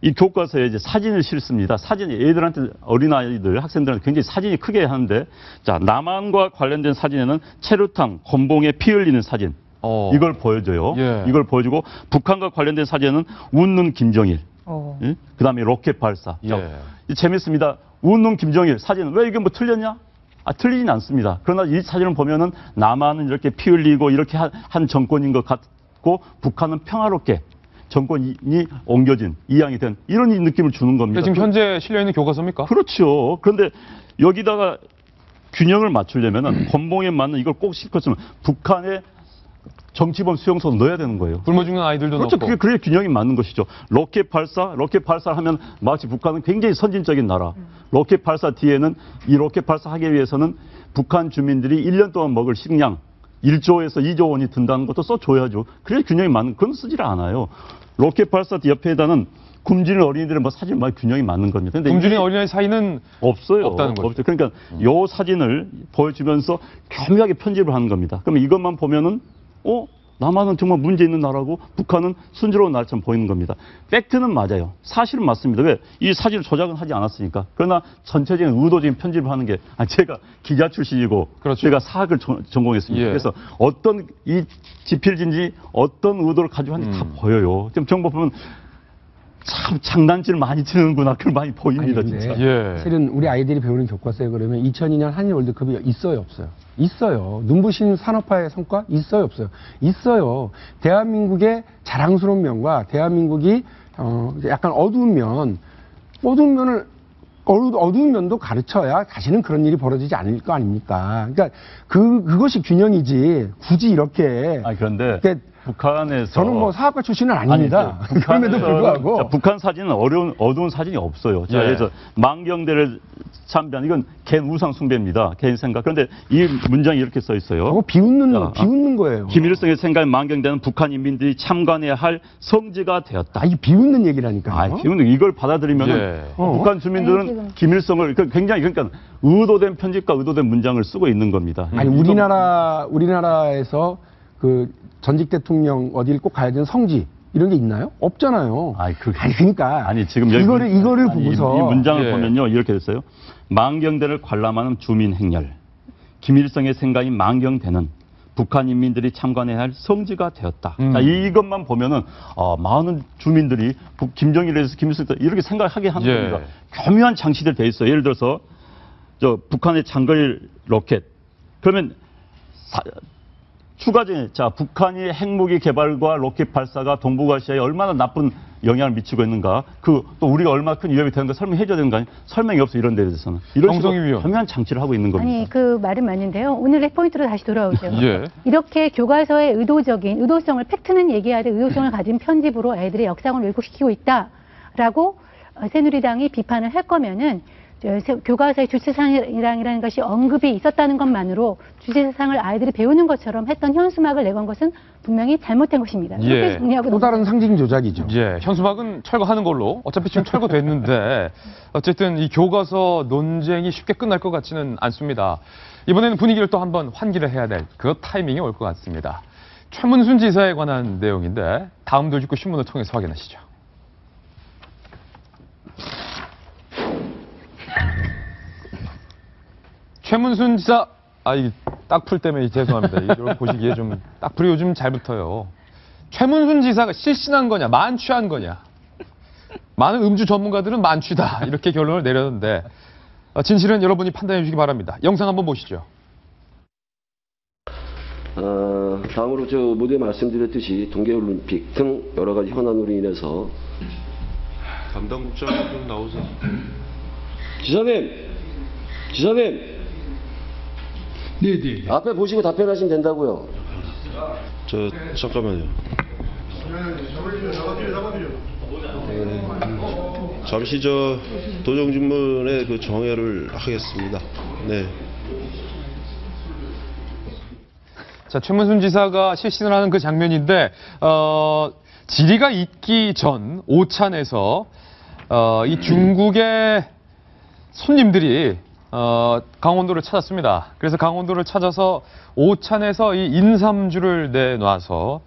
이 교과서에 이제 사진을 실습니다. 사진이 애들한테 어린아이들, 학생들한테 굉장히 사진이 크게 하는데 자, 남한과 관련된 사진에는 체류탄, 곤봉에 피 흘리는 사진. 이걸 보여줘요. 이걸 보여주고 북한과 관련된 사진은 웃는 김정일. 그다음에 로켓 발사. 재밌습니다. 웃는 김정일 사진. 왜 이게 뭐 틀렸냐? 틀리진 않습니다. 그러나 이 사진을 보면은 남한은 이렇게 피 흘리고 이렇게 한 정권인 것 같고 북한은 평화롭게 정권이 옮겨진, 이양이 된 이런 느낌을 주는 겁니다. 지금 현재 실려있는 교과서입니까? 그렇죠. 그런데 여기다가 균형을 맞추려면은 곤봉에 맞는 이걸 꼭 싣고서는 북한의 정치범 수용소로 넣어야 되는 거예요. 굶어 죽는 아이들도 그렇죠. 넣고. 그게 균형이 맞는 것이죠. 로켓 발사를 하면 마치 북한은 굉장히 선진적인 나라. 로켓 발사 뒤에는 이 로켓 발사하기 위해서는 북한 주민들이 1년 동안 먹을 식량 1조에서 2조 원이 든다는 것도 써줘야죠. 그래야 균형이 맞는, 그건 쓰지를 않아요. 로켓 발사 옆에다는 굶주린 어린이들의 사진 균형이 맞는 겁니다. 근데 굶주린 어린아이 사이는 없어요. 없다는 거죠. 없죠. 그러니까 요 사진을 보여주면서 교묘하게 편집을 하는 겁니다. 그러면 이것만 보면은 남한은 정말 문제 있는 나라고 북한은 순조로운 나라처럼 보이는 겁니다. 팩트는 맞아요. 사실은 맞습니다. 왜? 이 사진을 조작은 하지 않았으니까. 그러나 전체적인 의도적인 편집을 하는 게 제가 기자 출신이고 그렇죠. 제가 사학을 전공했습니다. 그래서 어떤 이 지필진지 어떤 의도를 가지고 하는지 다 보여요. 지금 정보 보면 참 장난질 많이 치는구나. 그걸 많이 보입니다. 진짜. 사실은 우리 아이들이 배우는 교과서에 그러면 2002년 한일 월드컵이 있어요, 없어요? 있어요. 눈부신 산업화의 성과 있어요, 없어요? 있어요. 대한민국의 자랑스러운 면과 대한민국이 약간 어두운 면도 가르쳐야 다시는 그런 일이 벌어지지 않을 거 아닙니까? 그러니까 그것이 균형이지 굳이 이렇게. 그런데 북한에서 저는 사학과 출신은 아닙니다. 그럼에도 불구하고 자, 북한 사진은 어두운 사진이 없어요. 자, 그래서 망경대를 참배한 이건 개인 우상 숭배입니다. 개인 생각. 그런데 이 문장이 이렇게 써 있어요. 비웃는 거예요. 김일성의 생각에 망경대는 북한 인민들이 참관해야 할 성지가 되었다. 이게 비웃는 얘기라니까요. 비웃는 이걸 받아들이면 북한 주민들은 김일성을 굉장히 그러니까 의도된 편집과 의도된 문장을 쓰고 있는 겁니다. 우리나라에서 그 전직 대통령 어딜 꼭 가야 되는 성지 이런 게 있나요? 없잖아요. 그러니까 지금 여기 이거를 이 보고서 문장을 예. 보면요 이렇게 됐어요. 망경대를 관람하는 주민 행렬, 김일성의 생각인 망경대는 북한 인민들이 참관해야 할 성지가 되었다. 자, 이것만 보면은 많은 주민들이 김정일에 대해서 김일성 이렇게 생각하게 하는 예. 겁니다. 교묘한 장치들 돼 있어요. 예를 들어서 북한의 장거리 로켓. 그러면 추가적인 북한이 핵무기 개발과 로켓 발사가 동북아시아에 얼마나 나쁜 영향을 미치고 있는가, 또 우리가 얼마나 큰 위협이 되는가 설명해 줘야 되는 거 아니에요? 설명이 없어 이런 데 대해서는. 이런 정성희 식으로 위원. 교묘한 장치를 하고 있는 겁니다. 아니, 그 말은 맞는데요. 오늘의 포인트로 다시 돌아오죠. 예. 이렇게 교과서의 의도성을, 팩트는 얘기해야 될 의도성을 가진 편집으로 애들의 역사관을 왜곡시키고 있다라고 새누리당이 비판을 할 거면은 교과서의 주체사상이라는 것이 언급이 있었다는 것만으로 주체사상을 아이들이 배우는 것처럼 했던 현수막을 내건 것은 분명히 잘못된 것입니다. 예. 이렇게 정리하고 또 다른 상징 조작이죠. 예, 현수막은 철거하는 걸로. 어차피 지금 철거됐는데 어쨌든 이 교과서 논쟁이 쉽게 끝날 것 같지는 않습니다. 이번에는 분위기를 또 한번 환기를 해야 될 그 타이밍이 올 것 같습니다. 최문순 지사에 관한 내용인데 다음 도직구 신문을 통해서 확인하시죠. 최문순 지사, 이게 딱풀 때문에 죄송합니다. 이걸 보시기에 좀 딱풀이 요즘 잘 붙어요. 최문순 지사가 실신한 거냐, 만취한 거냐. 많은 음주 전문가들은 만취다 이렇게 결론을 내렸는데 진실은 여러분이 판단해 주시기 바랍니다. 영상 한번 보시죠. 다음으로 모두에 말씀드렸듯이 동계올림픽 등 여러 가지 현안으로 인해서 담당 국장님 좀 나오세요. 지사님. 네네. 앞에 보시고 답변하시면 된다고요. 잠깐만요. 잠시 도정질문의 그 정회를 하겠습니다. 네. 자, 최문순 지사가 실신을 하는 그 장면인데, 질의가 있기 전 오찬에서, 이 중국의 손님들이, 강원도를 찾았습니다. 그래서 강원도를 찾아서 오찬에서 이 인삼주를 내놔서,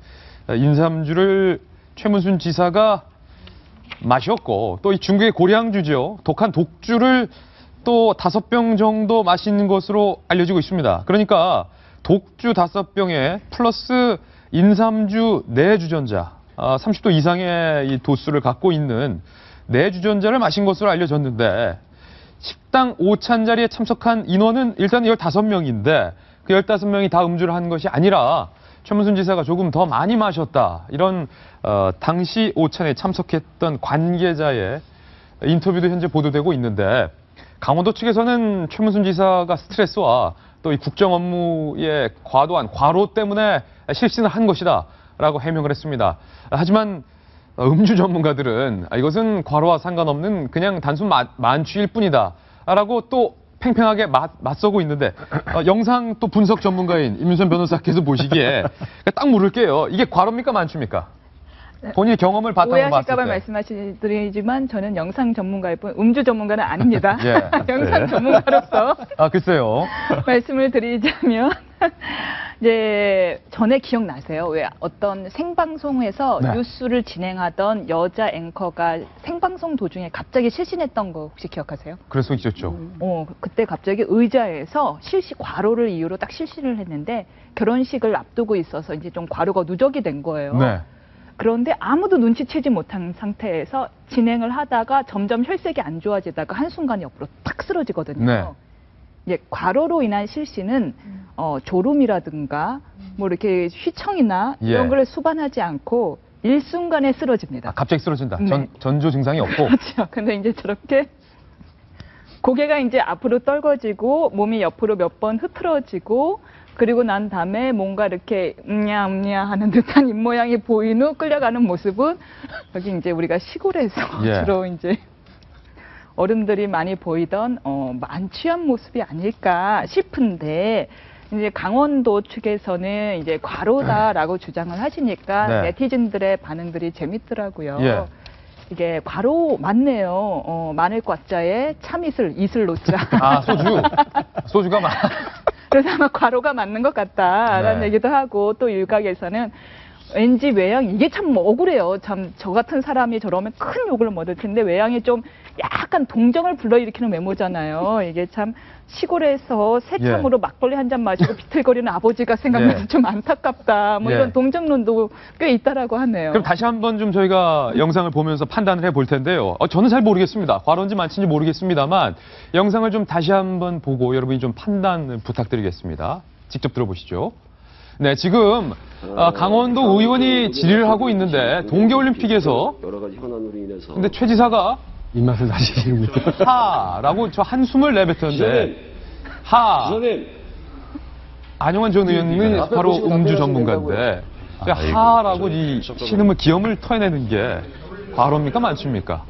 인삼주를 최문순 지사가 마셨고, 또 이 중국의 고량주죠. 독한 독주를 또 5병 정도 마시는 것으로 알려지고 있습니다. 그러니까, 독주 5병에 플러스 인삼주 4주전자, 30도 이상의 이 도수를 갖고 있는 4주전자를 마신 것으로 알려졌는데 식당 오찬 자리에 참석한 인원은 일단 15명인데 그 15명이 다 음주를 한 것이 아니라 최문순 지사가 조금 더 많이 마셨다. 이런 당시 오찬에 참석했던 관계자의 인터뷰도 현재 보도되고 있는데 강원도 측에서는 최문순 지사가 스트레스와 또 이 국정 업무의 과도한 과로 때문에 실신을 한 것이다 라고 해명을 했습니다. 하지만 음주 전문가들은 이것은 과로와 상관없는 그냥 단순 만취일 뿐이다 라고 또 팽팽하게 맞서고 있는데 영상 또 분석 전문가인 임윤선 변호사께서 보시기에 딱 물을게요. 이게 과로입니까 만취입니까? 본인의 경험을 바탕으로 봤을 때. 오해하실까 봐 말씀하시드리지만 저는 영상 전문가일 뿐 음주 전문가는 아닙니다. 예. 영상 전문가로서 글쎄요. 말씀을 드리자면 이제 전에 기억나세요? 왜 어떤 생방송에서 네. 뉴스를 진행하던 여자 앵커가 생방송 도중에 갑자기 실신했던 거 혹시 기억하세요? 그럴 수 있었죠. 그때 갑자기 의자에서 과로를 이유로 딱 실신을 했는데 결혼식을 앞두고 있어서 이제 좀 과로가 누적이 된 거예요. 네. 그런데 아무도 눈치채지 못한 상태에서 진행을 하다가 점점 혈색이 안 좋아지다가 한순간에 옆으로 탁 쓰러지거든요. 네. 이제 과로로 인한 실신은 졸음이라든가 뭐 이렇게 휘청이나 이런 예. 걸 수반하지 않고 일순간에 쓰러집니다. 갑자기 쓰러진다. 네. 전조 증상이 없고. 그렇죠. 근데 이제 저렇게 고개가 이제 앞으로 떨궈지고 몸이 옆으로 몇 번 흐트러지고 그리고 난 다음에 뭔가 이렇게 음냐 하는 듯한 입모양이 보인 후 끌려가는 모습은 여기 이제 우리가 시골에서 예. 주로 이제 어른들이 많이 보이던 만취한 모습이 아닐까 싶은데 이제 강원도 측에서는 이제 과로다라고 주장을 하시니까 네. 네티즌들의 반응들이 재밌더라고요. 예. 이게 과로 맞네요. 마늘 꽈자에 참이슬, 이슬 노자. 소주가 그래서 아마 과로가 맞는 것 같다라는 네. 얘기도 하고 또 일각에서는 왠지 외양 이게 참 억울해요. 참 저 같은 사람이 저러면 큰 욕을 먹을 텐데 외양이 좀 약간 동정을 불러일으키는 외모잖아요. 이게 참 시골에서 새참으로 막걸리 한 잔 마시고 비틀거리는 아버지가 생각나면 예. 좀 안타깝다. 뭐 예. 이런 동정론도 꽤 있다라고 하네요. 그럼 다시 한번 좀 저희가 영상을 보면서 판단을 해볼 텐데요. 저는 잘 모르겠습니다. 과로인지 많은지 모르겠습니다만 영상을 좀 다시 한번 보고 여러분이 좀 판단 부탁드리겠습니다. 직접 들어보시죠. 네, 지금 강원도 의원이 질의를 하고 있는데 동계올림픽에서 여러 가지 현안으로 인해서 근데 최 지사가 입맛을 다시십니다. 하라고 저 한숨을 내뱉었는데 지사님 안용환 전 의원님은 바로 음주 전문가인데 하라고 이 신음을 기염을 터내는 게 과로입니까 만취입니까?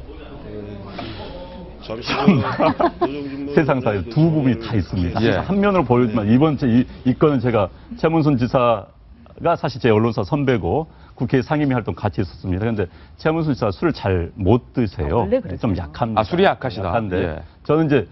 잠시 도정진문 세상사에 두 부분이 다 있습니다. 예. 한 면으로 보여주지만 이번 이 건은 제가 최문순 지사가 사실 제 언론사 선배고 국회 상임위 활동 같이 했었습니다. 그런데 최문순 지사가 술을 잘 못 드세요. 원래 그랬어요. 좀 약합니다. 술이 약하시다. 약한데 예. 저는 이제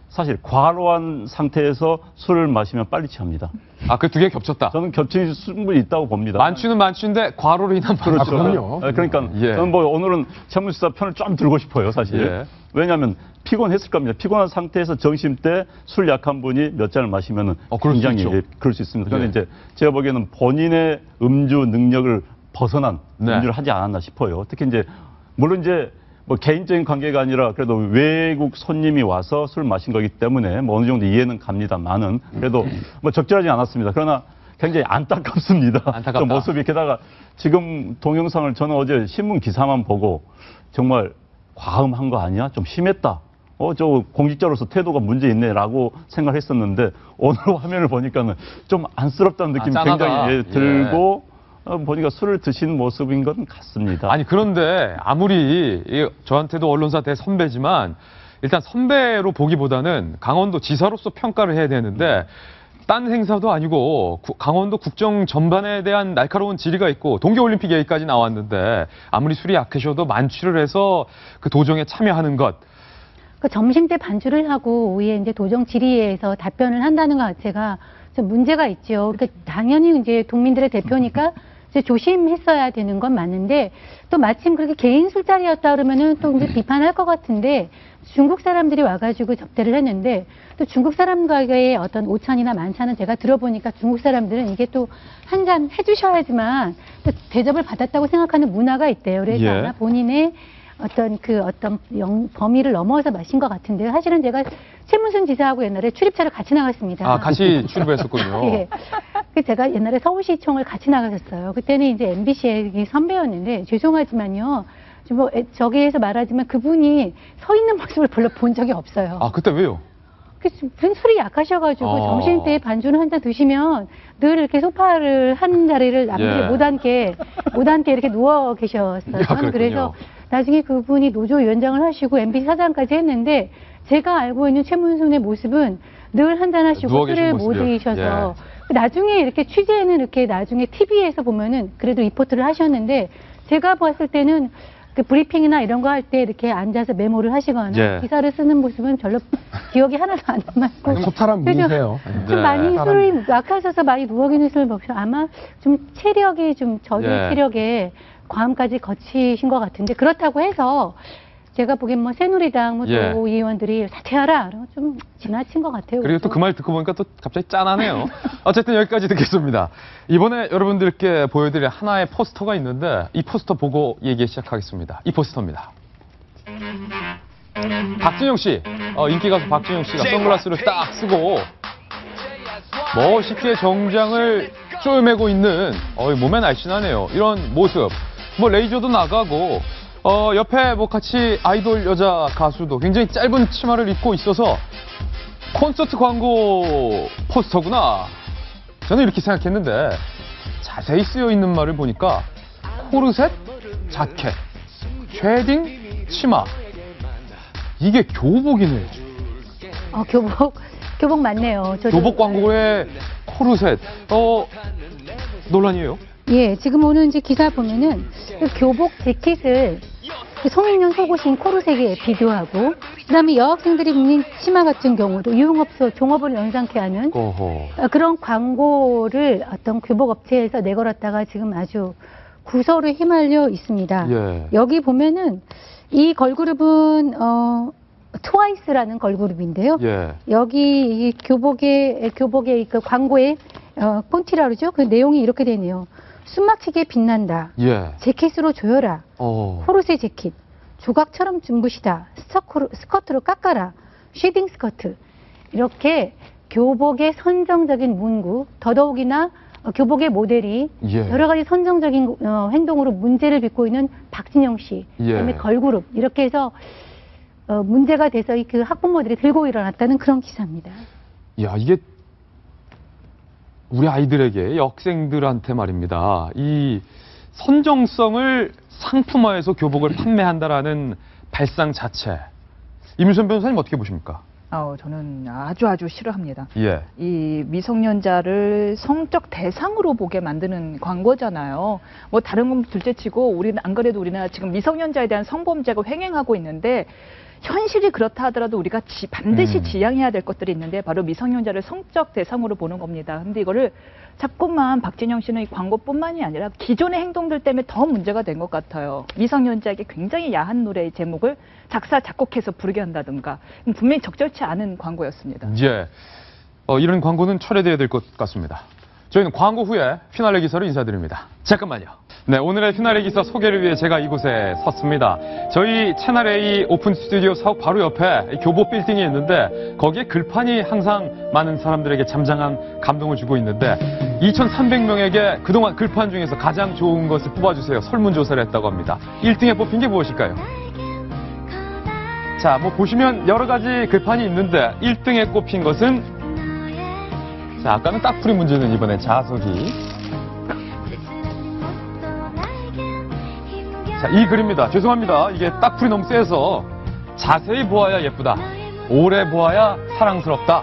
사실 과로한 상태에서 술을 마시면 빨리 취합니다. 그 두 개 겹쳤다. 저는 겹침이 충분히 있다고 봅니다. 만취는 만취인데 과로로 인한 그렇죠. 그럼요. 그러니까 예. 저는 뭐 오늘은 최문순 지사 편을 좀 들고 싶어요, 사실. 예. 왜냐하면 피곤했을 겁니다. 피곤한 상태에서 점심 때 술 약한 분이 몇 잔을 마시면은 그럴 수 굉장히 있죠. 그럴 수 있습니다. 그런데 예. 이제 제가 보기에는 본인의 음주 능력을 벗어난 네. 음주를 하지 않았나 싶어요. 특히 이제 물론 이제 뭐 개인적인 관계가 아니라 그래도 외국 손님이 와서 술 마신 거기 때문에 뭐 어느 정도 이해는 갑니다만은 그래도 뭐 적절하지 않았습니다. 그러나 굉장히 안타깝습니다. 안타깝다. 저 모습이 게다가 지금 동영상을 저는 어제 신문 기사만 보고 정말 과음한 거 아니야? 좀 심했다. 저 공직자로서 태도가 문제 있네라고 생각했었는데 오늘 화면을 보니까는 좀 안쓰럽다는 느낌이 짠하다. 굉장히 들고 보니까 술을 드시는 모습인 것 같습니다. 아니 그런데 아무리 저한테도 언론사 대선배지만 일단 선배로 보기보다는 강원도 지사로서 평가를 해야 되는데 딴 행사도 아니고 강원도 국정 전반에 대한 날카로운 질의가 있고 동계올림픽 얘기까지 나왔는데 아무리 술이 약하셔도 만취를 해서 그 도정에 참여하는 것. 그 점심 때 반주를 하고 오후에 이제 도정 질의에서 답변을 한다는 것 자체가 좀 문제가 있죠. 그러니까 당연히 이제 국민들의 대표니까 이제 조심했어야 되는 건 맞는데 또 마침 그렇게 개인 술자리였다 그러면은 또 이제 비판할 것 같은데 중국 사람들이 와가지고 접대를 했는데 또 중국 사람과의 어떤 오찬이나 만찬은 제가 들어보니까 중국 사람들은 이게 또 한 잔 해주셔야지만 또 대접을 받았다고 생각하는 문화가 있대요. 그래서 예. 아마 본인의 어떤 범위를 넘어서 마신 것 같은데요. 사실은 제가 최문순 지사하고 옛날에 출입차를 같이 나갔습니다. 같이 출입했었군요. 예. 제가 옛날에 서울시청을 같이 나가셨어요. 그때는 이제 MBC의 선배였는데 죄송하지만요. 뭐 저기에서 말하지만 그분이 서 있는 모습을 별로 본 적이 없어요. 그때 왜요? 그분 술이 약하셔가지고 점심 때 반주는 한 잔 드시면 늘 이렇게 소파를 한 자리를 남들 예. 못 앉게 이렇게 누워 계셨어요. 그랬군요. 그래서 나중에 그분이 노조위원장을 하시고 MBC 사장까지 했는데 제가 알고 있는 최문순의 모습은 늘 한잔 하시고 누워 계신 술을 못 모습이요. 드셔서 나중에 이렇게 취재는 이렇게 나중에 TV에서 보면은 그래도 리포트를 하셨는데 제가 봤을 때는 그 브리핑이나 이런 거 할 때 이렇게 앉아서 메모를 하시거나 예. 기사를 쓰는 모습은 별로 기억이 하나도 안 남았고 소탈한 분이세요. 좀 네. 많이 술이 약하셔서 많이 누워 계신 술 먹으셔 아마 좀 체력이 좀 저질 예. 체력에 과음까지 거치신 것 같은데 그렇다고 해서 제가 보기엔 뭐 새누리당 예. 도 의원들이 사퇴하라 그러면 좀 지나친 것 같아요. 그리고 또 그 말 듣고 보니까 또 갑자기 짠하네요. 어쨌든 여기까지 듣겠습니다. 이번에 여러분들께 보여드릴 하나의 포스터가 있는데 이 포스터 보고 얘기 시작하겠습니다. 이 포스터입니다. 박진영 씨, 인기 가수 박진영 씨가 선글라스를 딱 쓰고 멋있게 정장을 쪼매고 있는 몸에 날씬하네요. 이런 모습. 뭐 레이저도 나가고 옆에 뭐 같이 아이돌 여자 가수도 굉장히 짧은 치마를 입고 있어서 콘서트 광고 포스터구나. 저는 이렇게 생각했는데 자세히 쓰여 있는 말을 보니까 코르셋, 자켓, 쉐딩, 치마. 이게 교복이네요. 교복 맞네요. 교복 광고에 코르셋. 논란이에요? 예, 지금 오늘 이제 기사 보면은 그 교복 재킷을 그 성인용 속옷인 코르색에 비교하고, 그다음에 여학생들이 입는 치마 같은 경우도 유흥업소 종업원을 연상케 하는 그런 광고를 어떤 교복업체에서 내걸었다가 지금 아주 구설에 휘말려 있습니다. 예. 여기 보면은 이 걸그룹은 트와이스라는 걸그룹인데요. 예. 여기 이 교복의 그 광고의 폰티라 그러죠? 그 내용이 이렇게 되네요. 숨막히게 빛난다. 예. 재킷으로 조여라. 코르세 재킷. 조각처럼 눈부시다. 스커트로 깎아라. 쉐딩 스커트. 이렇게 교복의 선정적인 문구, 더더욱이나 교복의 모델이 예. 여러 가지 선정적인 행동으로 문제를 빚고 있는 박진영 씨, 그다음에 예. 걸그룹 이렇게 해서 문제가 돼서 그 학부모들이 들고 일어났다는 그런 기사입니다. 야, 이게 우리 아이들에게 학생들한테 말입니다. 이 선정성을 상품화해서 교복을 판매한다라는 발상 자체. 임윤선 변호사님 어떻게 보십니까? 저는 아주 싫어합니다. 예. 이 미성년자를 성적 대상으로 보게 만드는 광고잖아요. 뭐 다른 건 둘째치고 우리는 안 그래도 우리나라 지금 미성년자에 대한 성범죄가 횡행하고 있는데 현실이 그렇다 하더라도 우리가 반드시 지양해야 될 것들이 있는데 바로 미성년자를 성적 대상으로 보는 겁니다. 근데 이거를 자꾸만 박진영 씨는 이 광고뿐만이 아니라 기존의 행동들 때문에 더 문제가 된 것 같아요. 미성년자에게 굉장히 야한 노래의 제목을 작사, 작곡해서 부르게 한다든가 분명히 적절치 않은 광고였습니다. 예. 이런 광고는 철회돼야 될 것 같습니다. 저희는 광고 후에 피날레 기사로 인사드립니다. 잠깐만요. 네, 오늘의 피날레 기사 소개를 위해 제가 이곳에 섰습니다. 저희 채널A 오픈 스튜디오 사옥 바로 옆에 교보 빌딩이 있는데 거기에 글판이 항상 많은 사람들에게 잠잠한 감동을 주고 있는데 2,300명에게 그동안 글판 중에서 가장 좋은 것을 뽑아주세요. 설문조사를 했다고 합니다. 1등에 뽑힌 게 무엇일까요? 자, 뭐 보시면 여러 가지 글판이 있는데 1등에 꼽힌 것은 자, 아까는 딱풀이 문제는 이번엔 자석이. 자, 이 글입니다. 죄송합니다. 이게 딱풀이 너무 세서 자세히 보아야 예쁘다. 오래 보아야 사랑스럽다.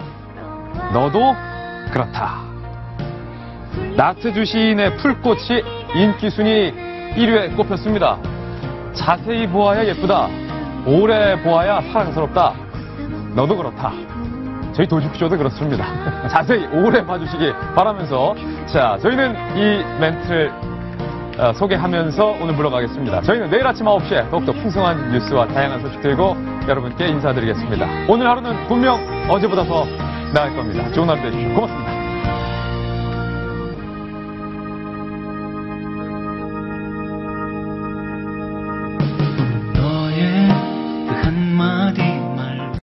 너도 그렇다. 나트주 시인의 풀꽃이 인기순위 1위에 꼽혔습니다. 자세히 보아야 예쁘다. 오래 보아야 사랑스럽다. 너도 그렇다. 저희 도집쇼도 그렇습니다. 자세히 오래 봐주시기 바라면서 자, 저희는 이 멘트를 소개하면서 오늘 물러가겠습니다. 저희는 내일 아침 9시에 더욱더 풍성한 뉴스와 다양한 소식 들고 여러분께 인사드리겠습니다. 오늘 하루는 분명 어제보다 더 나을 겁니다. 좋은 하루 되십시오. 고맙습니다.